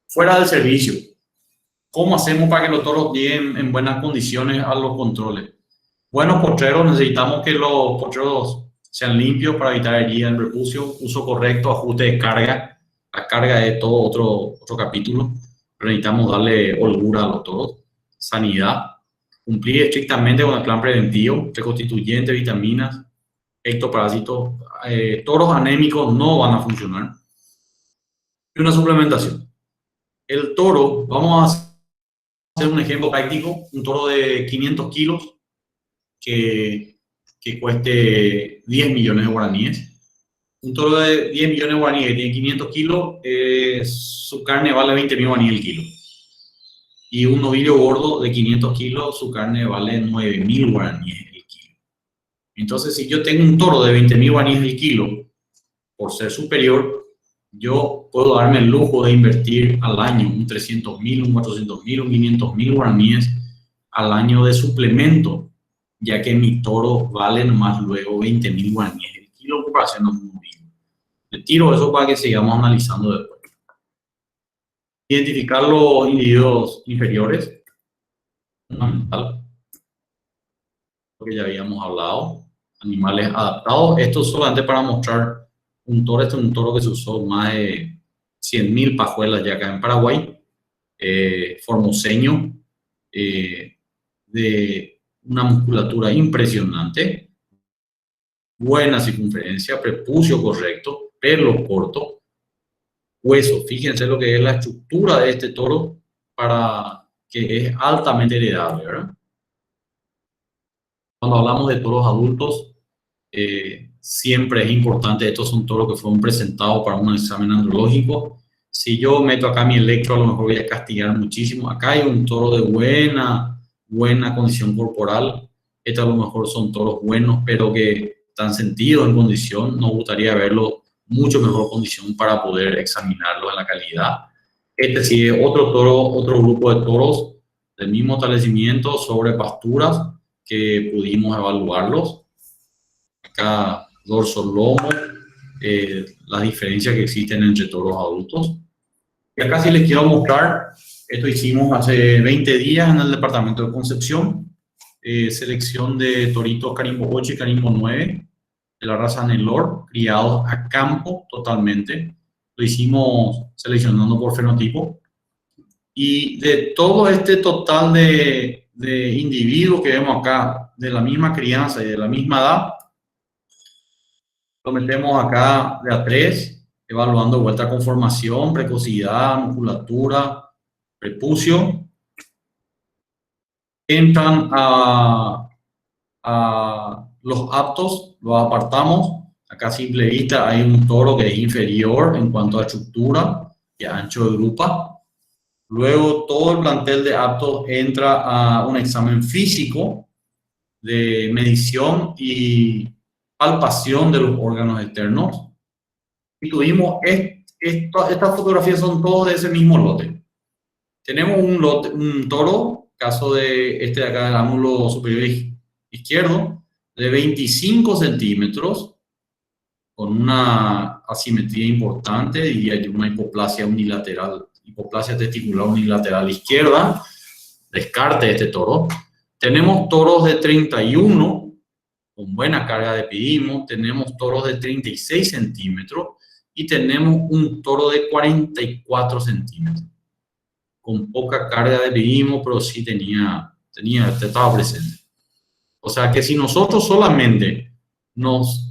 Fuera del servicio, ¿cómo hacemos para que los toros lleguen en buenas condiciones a los controles? Buenos potreros, necesitamos que los potreros sean limpios para evitar heridas en repucio, uso correcto, ajuste de carga. La carga es todo otro capítulo, pero necesitamos darle holgura a los toros. Sanidad, cumplir estrictamente con el plan preventivo, reconstituyente, vitaminas, ectoparásitos. Toros anémicos no van a funcionar. Y una suplementación. El toro, vamos a hacer un ejemplo práctico, un toro de 500 kilos que cueste 10 millones de guaraníes. Un toro de 10 millones de guaraníes que tiene 500 kilos, su carne vale 20.000 guaraníes el kilo. Y un novillo gordo de 500 kilos, su carne vale 9.000 guaraníes el kilo. Entonces, si yo tengo un toro de 20.000 guaraníes el kilo, por ser superior, yo puedo darme el lujo de invertir al año un 300.000, un 400.000, un 500.000 guaraníes al año de suplemento, ya que mi toro vale nomás luego 20.000 guaraníes el kilo para hacer un vivo. Le tiro eso para que sigamos analizando después. Identificar los individuos inferiores, fundamental, lo que ya habíamos hablado. Animales adaptados, esto solamente para mostrar un toro. Este es un toro que se usó más de 100.000 pajuelas ya acá en Paraguay, formoseño, de una musculatura impresionante, buena circunferencia, prepucio correcto, pelo corto, hueso. Fíjense lo que es la estructura de este toro, para que es altamente heredable, ¿verdad? Cuando hablamos de toros adultos, siempre es importante, estos son toros que fueron presentados para un examen andrológico. Si yo meto acá mi electro, a lo mejor voy a castigar muchísimo. Acá hay un toro de buena condición corporal. Estos a lo mejor son toros buenos, pero que están sentidos en condición. Nos gustaría verlo mucho mejor condición para poder examinarlo en la calidad. Este sí es otro toro, otro grupo de toros del mismo establecimiento sobre pasturas que pudimos evaluarlos. Acá dorso, lomo, las diferencias que existen entre toros adultos. Y acá sí les quiero mostrar, esto hicimos hace 20 días en el departamento de Concepción, selección de toritos Carimbo 8 y Carimbo 9 de la raza Nelore, criados a campo totalmente. Lo hicimos seleccionando por fenotipo. Y de todo este total de individuos que vemos acá, de la misma crianza y de la misma edad, lo metemos acá de a 3, evaluando vuelta a conformación, precocidad, musculatura, prepucio. Entran a los aptos, los apartamos. Acá a simple vista hay un toro que es inferior en cuanto a estructura y ancho de grupa. Luego todo el plantel de aptos entra a un examen físico de medición y palpación de los órganos externos. Y tuvimos estas fotografías, son todos de ese mismo lote. Tenemos un toro, caso de este de acá del ángulo superior izquierdo, de 25 centímetros, con una asimetría importante, diría yo una hipoplasia unilateral, hipoplasia testicular unilateral izquierda, descarte de este toro. Tenemos toros de 31, con buena carga de epidismo, tenemos toros de 36 centímetros y tenemos un toro de 44 centímetros, con poca carga de epidismo, pero sí estaba presente. O sea que si nosotros solamente nos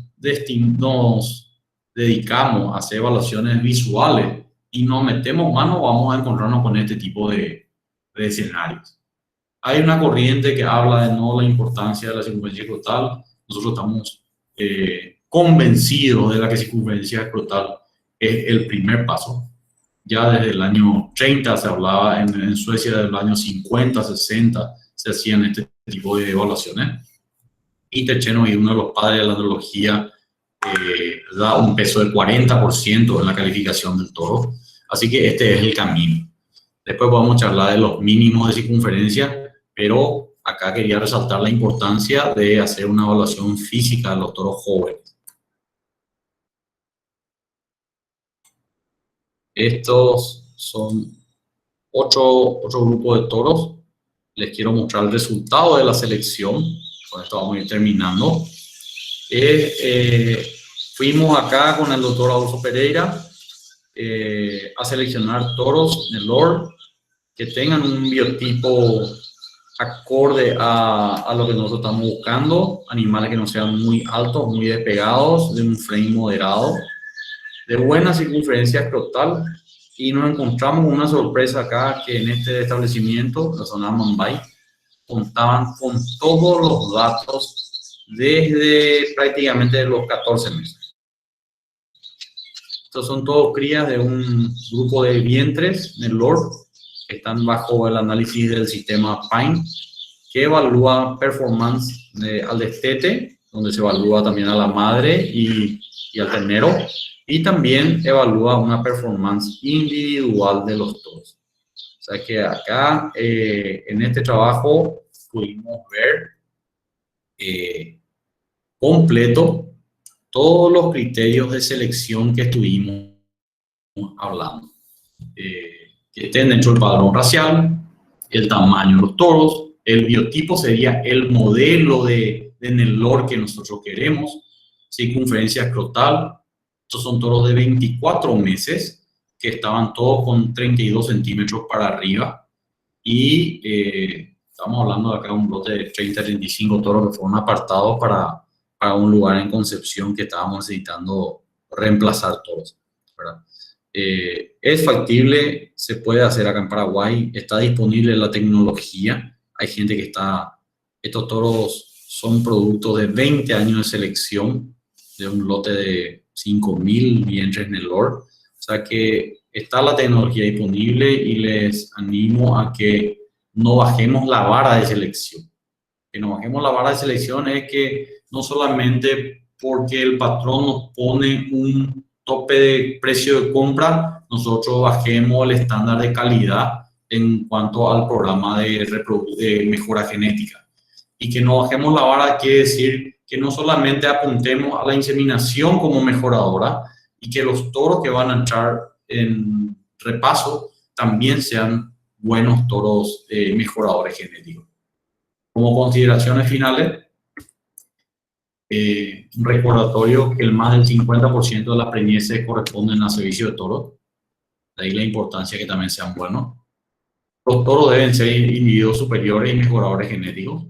dedicamos a hacer evaluaciones visuales y no metemos mano, vamos a encontrarnos con este tipo de escenarios. Hay una corriente que habla de no la importancia de la circunferencia escrotal. Nosotros estamos convencidos de la que circunferencia escrotal es el primer paso. Ya desde el año 30 se hablaba, en Suecia desde el año 50, 60 se hacían este tipo de evaluaciones. Peter Chenoweth, uno de los padres de la andrología, da un peso del 40% en la calificación del toro. Así que este es el camino. Después podemos charlar de los mínimos de circunferencia, pero acá quería resaltar la importancia de hacer una evaluación física de los toros jóvenes. Estos son otro grupo de toros. Les quiero mostrar el resultado de la selección. Con esto vamos a ir terminando. Fuimos acá con el doctor Adolfo Pereira a seleccionar toros Nelore que tengan un biotipo acorde a lo que nosotros estamos buscando, animales que no sean muy altos, muy despegados, de un frame moderado, de buena circunferencia escrotal, y nos encontramos con una sorpresa acá, que en este establecimiento, la zona Mumbai, contaban con todos los datos desde prácticamente los 14 meses. Estos son todos crías de un grupo de vientres Nelore que están bajo el análisis del sistema PINE, que evalúa performance al destete, donde se evalúa también a la madre y al ternero, Y también evalúa una performance individual de los toros. O sea que acá, en este trabajo, pudimos ver completo todos los criterios de selección que estuvimos hablando. Que estén dentro del padrón racial, el tamaño de los toros, el biotipo sería el modelo de Nellore que nosotros queremos, circunferencia escrotal. Estos son toros de 24 meses que estaban todos con 32 centímetros para arriba y estamos hablando de acá de un lote de 30-35 toros que fueron apartados para un lugar en Concepción que estábamos necesitando reemplazar toros, ¿verdad? Es factible, se puede hacer acá en Paraguay, está disponible la tecnología, hay gente que está, estos toros son productos de 20 años de selección de un lote de 5.000 vientres Nellore, o sea que está la tecnología disponible y les animo a que no bajemos la vara de selección. Que no bajemos la vara de selección es que no solamente porque el patrón nos pone un tope de precio de compra, nosotros bajemos el estándar de calidad en cuanto al programa de mejora genética. Y que no bajemos la vara quiere decir que no solamente apuntemos a la inseminación como mejoradora y que los toros que van a entrar en repaso también sean buenos toros mejoradores genéticos. Como consideraciones finales, un recordatorio que el más del 50% de las preñeces corresponden a servicio de toros. De ahí la importancia que también sean buenos. Los toros deben ser individuos superiores y mejoradores genéticos.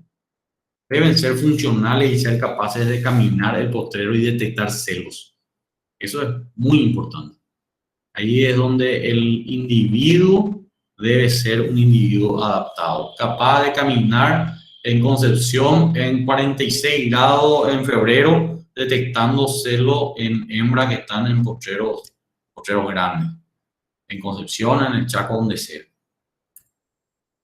Deben ser funcionales y ser capaces de caminar el postrero y detectar celos. Eso es muy importante. Ahí es donde el individuo debe ser un individuo adaptado, capaz de caminar en Concepción en 46 grados en febrero, detectando celo en hembras que están en potreros grandes, en Concepción, en el Chaco, donde sea.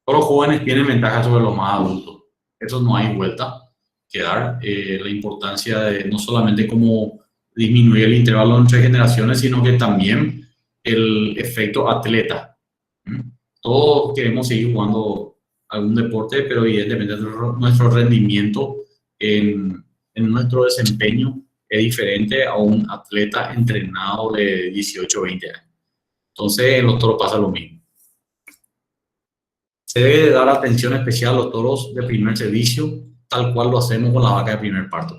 Todos los jóvenes tienen ventaja sobre los más adultos. Eso no hay vuelta que dar. La importancia de no solamente cómo disminuir el intervalo entre generaciones, sino que también el efecto atleta. Todos queremos seguir jugando algún deporte, pero evidentemente nuestro rendimiento en nuestro desempeño es diferente a un atleta entrenado de 18 o 20 años. Entonces, en los toros pasa lo mismo. Se debe dar atención especial a los toros de primer servicio, tal cual lo hacemos con la vaca de primer parto.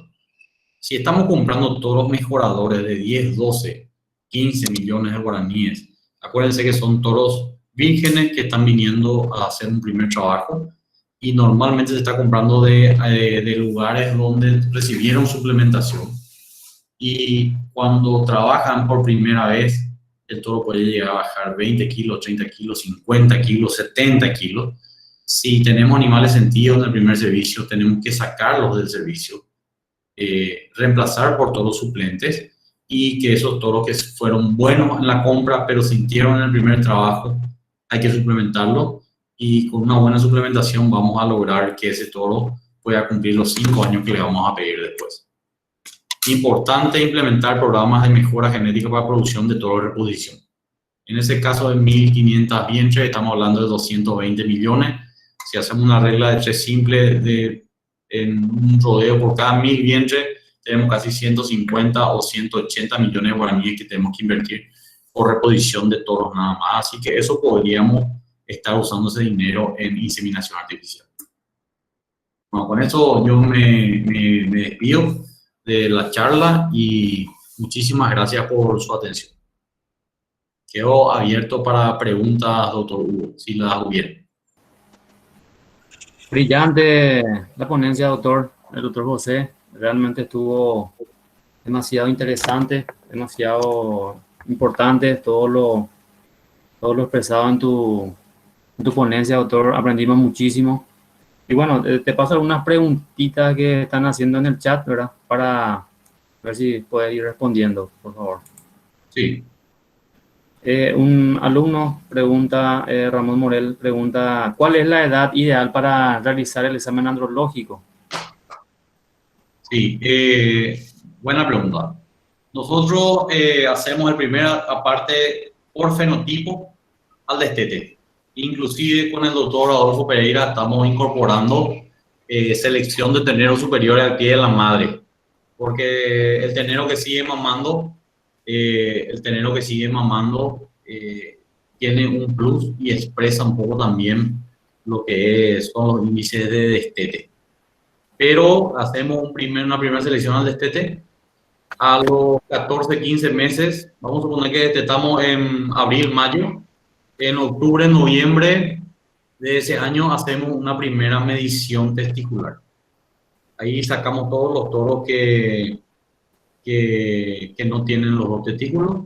Si estamos comprando toros mejoradores de 10, 12, 15 millones de guaraníes, acuérdense que son toros vírgenes que están viniendo a hacer un primer trabajo y normalmente se está comprando de lugares donde recibieron suplementación. Y cuando trabajan por primera vez, el toro puede llegar a bajar 20 kilos, 30 kilos, 50 kilos, 70 kilos. Si tenemos animales sentidos en el primer servicio, tenemos que sacarlos del servicio, reemplazar por toros suplentes y que esos toros que fueron buenos en la compra pero sintieron en el primer trabajo, hay que suplementarlo y con una buena suplementación vamos a lograr que ese toro pueda cumplir los 5 años que le vamos a pedir después. Importante implementar programas de mejora genética para producción de toros de reposición. En ese caso de 1.500 vientres, estamos hablando de 220 millones. Si hacemos una regla de 3 simple en un rodeo por cada 1.000 vientres, tenemos casi 150 o 180 millones de guaraníes que tenemos que invertir por reposición de toros nada más. Así que eso podríamos estar usando ese dinero en inseminación artificial. Bueno, con eso yo me despido de la charla y muchísimas gracias por su atención. Quedo abierto para preguntas, doctor Hugo, si las hubiera. Brillante la ponencia, doctor. El doctor José realmente estuvo demasiado interesante, demasiado importante todo lo expresado en tu ponencia, doctor. Aprendimos muchísimo. Y bueno, te paso algunas preguntitas que están haciendo en el chat, ¿verdad? Para ver si puedes ir respondiendo, por favor. Sí. Un alumno pregunta, Ramón Morel pregunta, ¿cuál es la edad ideal para realizar el examen andrológico? Sí, buena pregunta. Nosotros hacemos el primer aparte por fenotipo al destete. Inclusive con el doctor Adolfo Pereira estamos incorporando selección de terneros superiores al pie de la madre, porque el ternero que sigue mamando, tiene un plus y expresa un poco también lo que son los índices de destete. Pero hacemos una primera selección al destete. A los 14, 15 meses, vamos a suponer que destetamos en abril, mayo, en octubre, noviembre de ese año hacemos una primera medición testicular. Ahí sacamos todos los toros que no tienen los dos testículos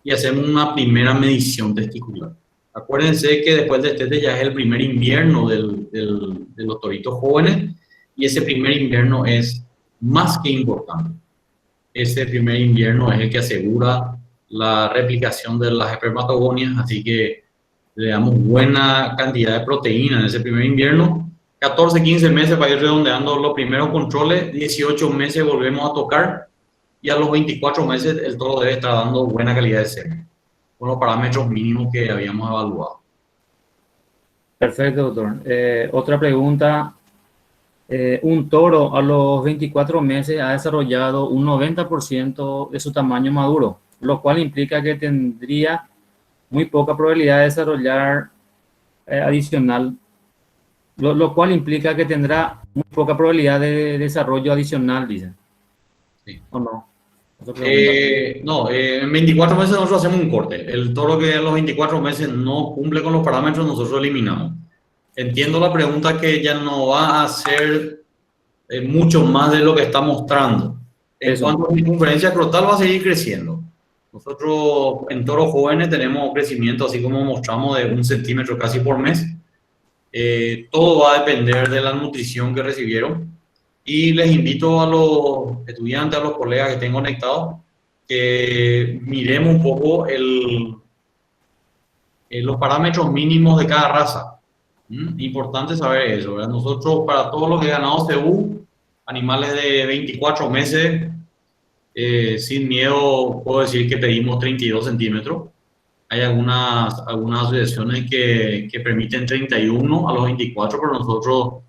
y hacemos una primera medición testicular. Acuérdense que después del destete ya es el primer invierno de los toritos jóvenes y ese primer invierno es más que importante. Ese primer invierno es el que asegura la replicación de las espermatogonias, así que le damos buena cantidad de proteína en ese primer invierno. 14, 15 meses para ir redondeando los primeros controles, 18 meses volvemos a tocar y a los 24 meses el toro debe estar dando buena calidad de semen, con los parámetros mínimos que habíamos evaluado. Perfecto, doctor. Otra pregunta. Un toro a los 24 meses ha desarrollado un 90% de su tamaño maduro, lo cual implica que tendría muy poca probabilidad de desarrollar adicional, lo cual implica que tendrá muy poca probabilidad de desarrollo adicional, dice. Sí. ¿O no? No, en 24 meses nosotros hacemos un corte. El toro que a los 24 meses no cumple con los parámetros, nosotros eliminamos. Entiendo la pregunta que ya no va a ser mucho más de lo que está mostrando. En cuanto a circunferencia escrotal, va a seguir creciendo. Nosotros en toros jóvenes tenemos crecimiento, así como mostramos, de 1 centímetro casi por mes. Todo va a depender de la nutrición que recibieron. Y les invito a los estudiantes, a los colegas que estén conectados, que miremos un poco los parámetros mínimos de cada raza. Importante saber eso, ¿verdad? Nosotros, para todos los que ganamos CU, animales de 24 meses, sin miedo, puedo decir que pedimos 32 centímetros. Hay algunas asociaciones que permiten 31 a los 24, pero nosotros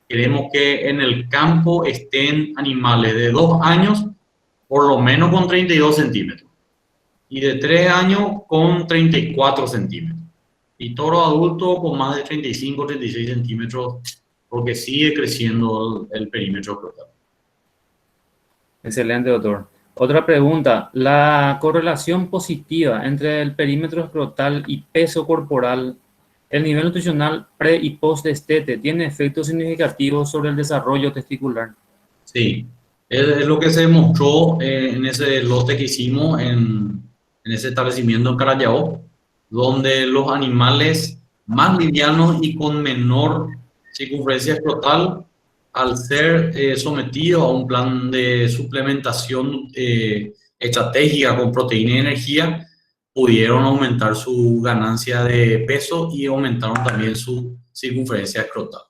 queremos que en el campo estén animales de 2 años, por lo menos con 32 centímetros, y de 3 años con 34 centímetros. Y toro adulto con más de 35, 36 centímetros, porque sigue creciendo el perímetro escrotal. Excelente, doctor. Otra pregunta. ¿La correlación positiva entre el perímetro escrotal y peso corporal, el nivel nutricional pre y post destete, tiene efectos significativos sobre el desarrollo testicular? Sí, es lo que se demostró en ese lote que hicimos en ese establecimiento en Carayao, donde los animales más livianos y con menor circunferencia escrotal, al ser sometidos a un plan de suplementación estratégica con proteína y energía, pudieron aumentar su ganancia de peso y aumentaron también su circunferencia escrotal.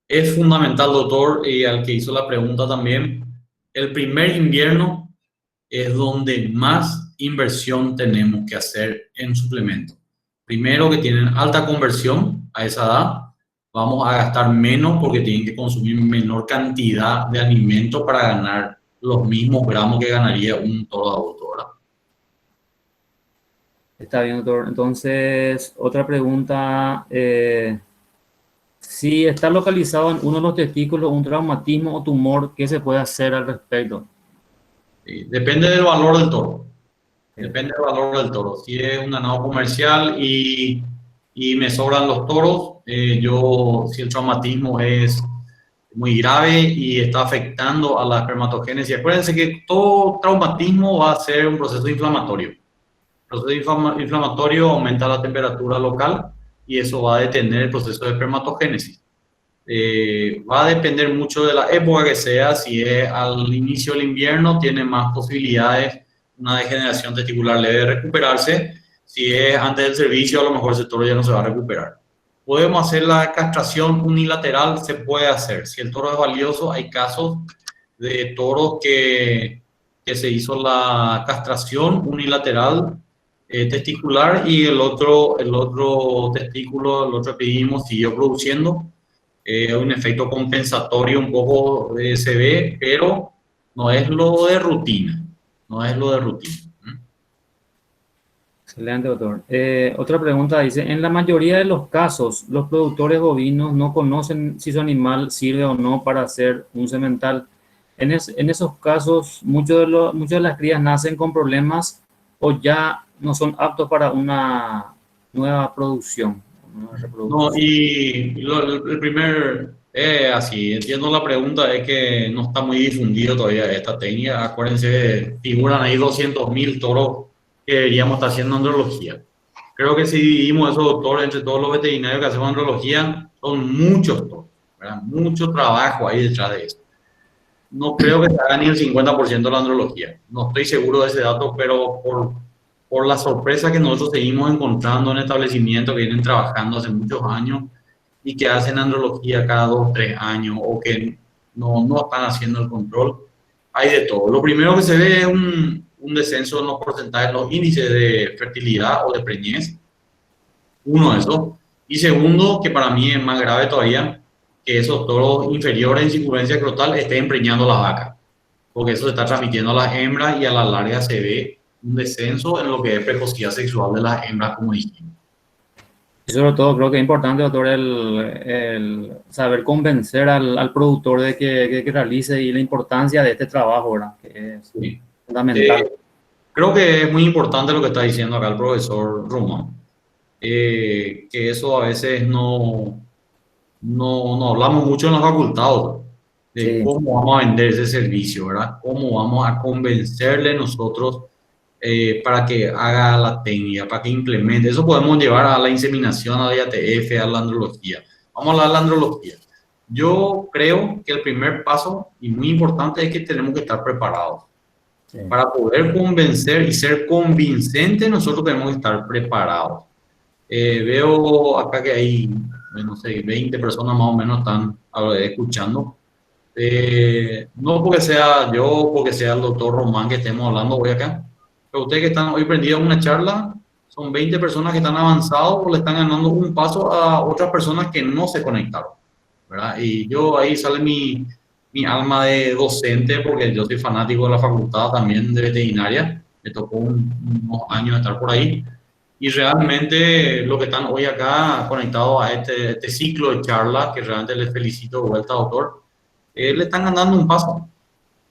Es fundamental, doctor, y al que hizo la pregunta también, el primer invierno es donde más inversión tenemos que hacer en suplementos. Primero, que tienen alta conversión a esa edad, vamos a gastar menos porque tienen que consumir menor cantidad de alimento para ganar los mismos gramos que ganaría un toro adulto, ¿verdad? Está bien, doctor. Entonces, otra pregunta. Si está localizado en uno de los testículos un traumatismo o tumor, ¿qué se puede hacer al respecto? Sí, depende del valor del toro. Depende del valor del toro. Si es un ganado comercial y me sobran los toros, si el traumatismo es muy grave y está afectando a la espermatogénesis, acuérdense que todo traumatismo va a ser un proceso inflamatorio. El proceso inflamatorio aumenta la temperatura local y eso va a detener el proceso de espermatogénesis. Va a depender mucho de la época que sea. Si es al inicio del invierno, tiene más posibilidades una degeneración testicular leve de recuperarse. Si es antes del servicio, a lo mejor ese toro ya no se va a recuperar. Podemos hacer la castración unilateral, se puede hacer. Si el toro es valioso, hay casos de toros que que se hizo la castración unilateral testicular y el otro testículo, el otro epidídimo siguió produciendo. Un efecto compensatorio un poco se ve, pero no es lo de rutina. No es lo de rutina. Excelente, doctor. Otra pregunta dice, en la mayoría de los casos, los productores bovinos no conocen si su animal sirve o no para hacer un semental. En esos casos, muchas de las crías nacen con problemas o ya no son aptos para una nueva producción. No, y el primer, así, entiendo la pregunta, es que no está muy difundido todavía esta técnica. Acuérdense, figuran ahí 200.000 toros que deberíamos estar haciendo andrología. Creo que si dividimos esos doctores entre todos los veterinarios que hacemos andrología, son muchos toros, ¿verdad? Mucho trabajo ahí detrás de eso. No creo que se haga ni el 50% de la andrología. No estoy seguro de ese dato, pero por la sorpresa que nosotros seguimos encontrando en establecimientos que vienen trabajando hace muchos años y que hacen andrología cada 2 o 3 años o que no están haciendo el control, hay de todo. Lo primero que se ve es un descenso en los porcentajes, los índices de fertilidad o de preñez. Uno de esos. Y segundo, que para mí es más grave todavía, que esos toros inferiores en circunferencia escrotal estén preñando la vaca, porque eso se está transmitiendo a las hembras y a la larga se ve un descenso en lo que es precocidad sexual de las hembras, como dijimos. Y sobre todo creo que es importante, doctor, el saber convencer al productor de que realice y la importancia de este trabajo, ¿verdad? Que es fundamental. Creo que es muy importante lo que está diciendo acá el profesor Román, que eso a veces no hablamos mucho en la facultad de cómo vamos a vender ese servicio, ¿verdad? Cómo vamos a convencerle nosotros para que haga la técnica, para que implemente. Eso podemos llevar a la inseminación, a la IATF, a la andrología. Vamos a hablar de la andrología. Yo creo que el primer paso, y muy importante, es que tenemos que estar preparados. Sí. Para poder convencer y ser convincente, nosotros tenemos que estar preparados. Veo acá que hay, no sé, 20 personas más o menos están escuchando. No porque sea yo, porque sea el doctor Román que estemos hablando hoy acá, pero ustedes que están hoy prendidos en una charla, son 20 personas que están avanzados o le están ganando un paso a otras personas que no se conectaron, ¿verdad? Y yo ahí sale mi alma de docente, porque yo soy fanático de la facultad también de veterinaria, me tocó unos años estar por ahí, y realmente los que están hoy acá conectados a este ciclo de charlas, que realmente les felicito de vuelta, doctor, le están ganando un paso.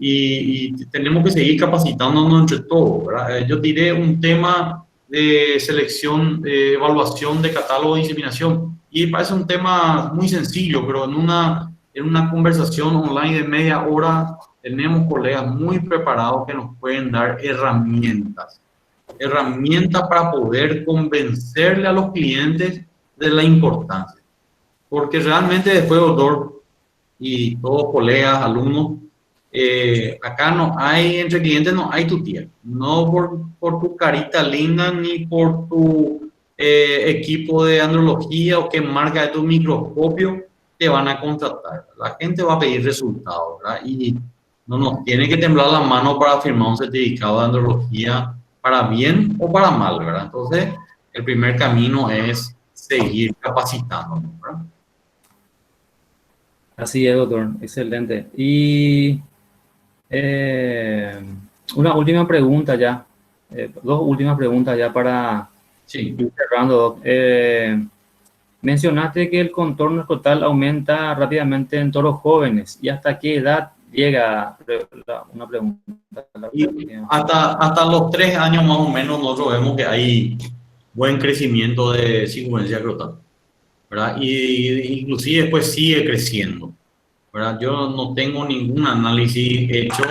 Y tenemos que seguir capacitándonos entre todos, ¿verdad? Yo tiré un tema de selección, de evaluación de catálogo de inseminación, y parece un tema muy sencillo, pero en una conversación online de media hora tenemos colegas muy preparados que nos pueden dar herramientas para poder convencerle a los clientes de la importancia. Porque realmente después, doctor, y todos colegas, alumnos, acá no hay, entre clientes no hay tu tía, no por tu carita linda ni por tu equipo de andrología o qué marca de tu microscopio te van a contratar. La gente va a pedir resultados, ¿verdad? Y no nos tiene que temblar la mano para firmar un certificado de andrología para bien o para mal, ¿verdad? Entonces, el primer camino es seguir capacitándonos, ¿verdad? Así es, doctor. Excelente. Y una última pregunta ya. Dos últimas preguntas ya para ir cerrando. Mencionaste que el contorno escrotal aumenta rápidamente en toros jóvenes. ¿Y hasta qué edad llega? Una pregunta. Hasta los 3 años más o menos nosotros vemos que hay buen crecimiento de circunferencia escrotal, ¿verdad? Y inclusive después sigue creciendo, ¿verdad? Yo no tengo ningún análisis hecho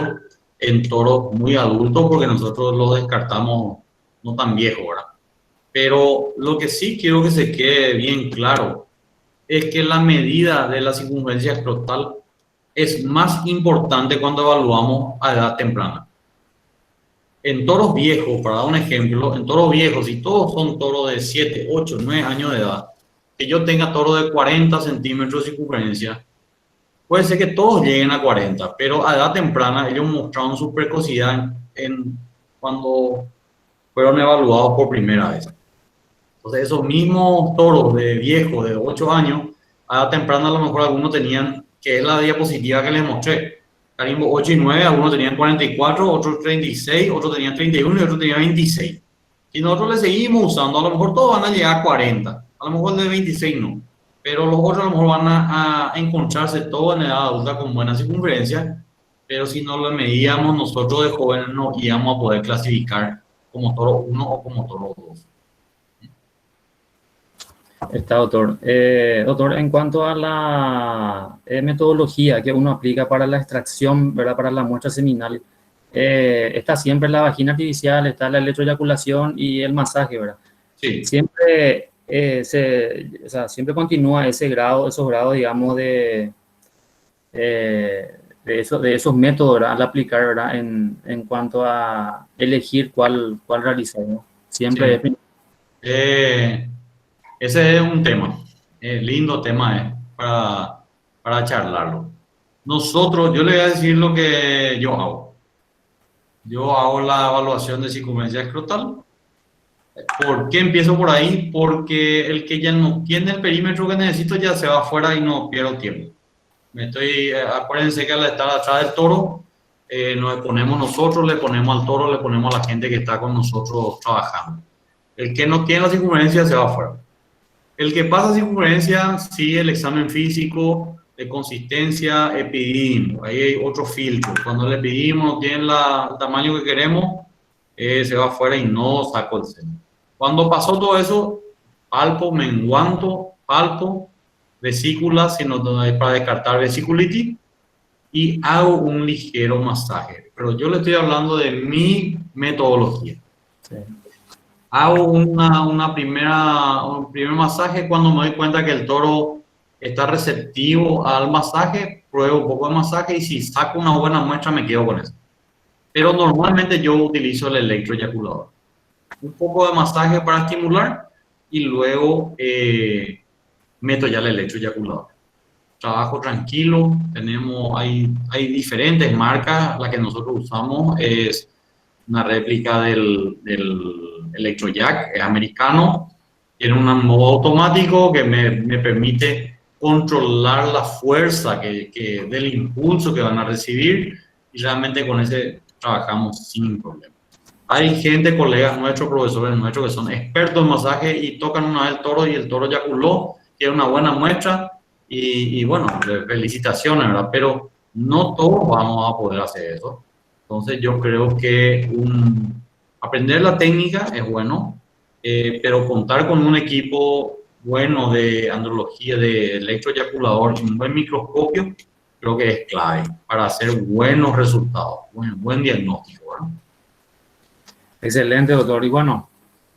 en toros muy adultos porque nosotros los descartamos no tan viejos, ¿verdad? Pero lo que sí quiero que se quede bien claro es que la medida de la circunferencia escrotal es más importante cuando evaluamos a edad temprana. En toros viejos, para dar un ejemplo, en toros viejos, si todos son toros de 7, 8, 9 años de edad, que yo tenga toro de 40 centímetros de circunferencia, puede ser que todos lleguen a 40, pero a edad temprana ellos mostraron su precocidad cuando fueron evaluados por primera vez. Entonces, esos mismos toros de viejos de 8 años, a edad temprana a lo mejor algunos tenían, que es la diapositiva que les mostré, carimbo 8 y 9, algunos tenían 44, otros 36, otros tenían 31 y otros tenían 26. Si nosotros le seguimos usando, a lo mejor todos van a llegar a 40, a lo mejor de 26 no, pero los otros a lo mejor van a encontrarse todos en edad adulta con buena circunferencia, pero si no lo medíamos nosotros de jóvenes no íbamos a poder clasificar como toro 1 o como toro 2. Está, doctor. Doctor, en cuanto a la metodología que uno aplica para la extracción, ¿verdad? Para la muestra seminal, está siempre la vagina artificial, está la electroeyaculación y el masaje, ¿verdad? Sí. Siempre, o sea, siempre continúa esos grados, digamos, de esos métodos, ¿verdad? Al aplicar, ¿verdad? En cuanto a elegir cuál realizar, ¿no? Siempre Sí. Ese es un tema, lindo tema para charlarlo. Nosotros, yo le voy a decir lo que yo hago. Yo hago la evaluación de circunferencia escrotal. ¿Por qué empiezo por ahí? Porque el que ya no tiene el perímetro que necesito ya se va afuera y no pierdo tiempo. Acuérdense que al estar atrás del toro, nos ponemos nosotros, le ponemos al toro, le ponemos a la gente que está con nosotros trabajando. El que no tiene la circunferencia se va afuera. El que pasa circunferencia sigue el examen físico de consistencia epidídimo. Ahí hay otro filtro. Cuando el epidídimo no tiene el tamaño que queremos, se va afuera y no saco el seno. Cuando pasó todo eso, palpo, menguanto, palpo, vesícula, para descartar vesiculitis, y hago un ligero masaje. Pero yo le estoy hablando de mi metodología. Sí. Hago un primer masaje cuando me doy cuenta que el toro está receptivo al masaje, pruebo un poco de masaje y si saco una buena muestra me quedo con eso. Pero normalmente yo utilizo el electroeyaculador. Un poco de masaje para estimular y luego meto ya el electroeyaculador. Trabajo tranquilo, hay diferentes marcas, la que nosotros usamos es una réplica del Electrojack, es americano, tiene un modo automático que me permite controlar la fuerza del impulso que van a recibir y realmente con ese trabajamos sin problema. Hay gente, colegas nuestros, profesores nuestros que son expertos en masaje y tocan una vez el toro y el toro eyaculó, tiene una buena muestra y bueno, felicitaciones, ¿verdad? Pero no todos vamos a poder hacer eso. Entonces yo creo que aprender la técnica es bueno, pero contar con un equipo bueno de andrología, de electroeyaculador y un buen microscopio, creo que es clave para hacer buenos resultados, buen diagnóstico, ¿verdad? Excelente, doctor. Y bueno,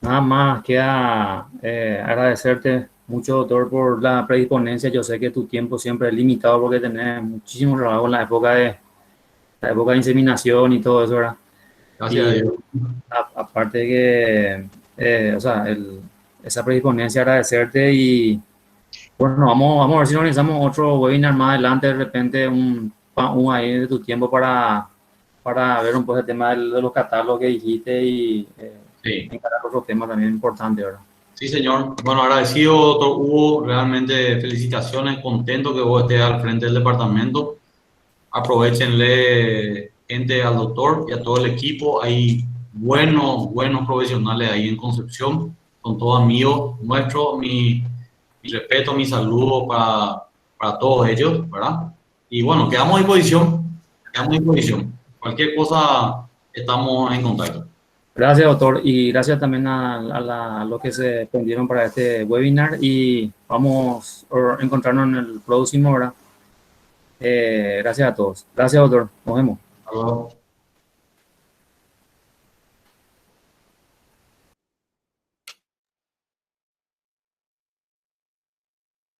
nada más queda agradecerte mucho, doctor, por la predisponencia. Yo sé que tu tiempo siempre es limitado porque tenés muchísimo trabajo en la época de inseminación y todo eso, ¿verdad? Gracias a Dios. Aparte de que, o sea, esa predisponencia, agradecerte y bueno, vamos a ver si organizamos otro webinar más adelante, de repente un ahí de tu tiempo para ver un poco el tema de los catálogos que dijiste y sí, encarar otro tema también importante, ¿verdad? Sí, señor. Bueno, agradecido, doctor Hugo, realmente felicitaciones, contento que vos estés al frente del departamento. Aprovechenle gente al doctor y a todo el equipo. Hay buenos profesionales ahí en Concepción, son todos amigos nuestros. Mi respeto, mi saludo para todos ellos, ¿verdad? Y bueno, quedamos a disposición. Cualquier cosa, estamos en contacto. Gracias, doctor, y gracias también a los que se prendieron para este webinar y vamos a encontrarnos en el próximo, ¿verdad? Gracias a todos. Gracias, doctor. Nos vemos. Hasta luego.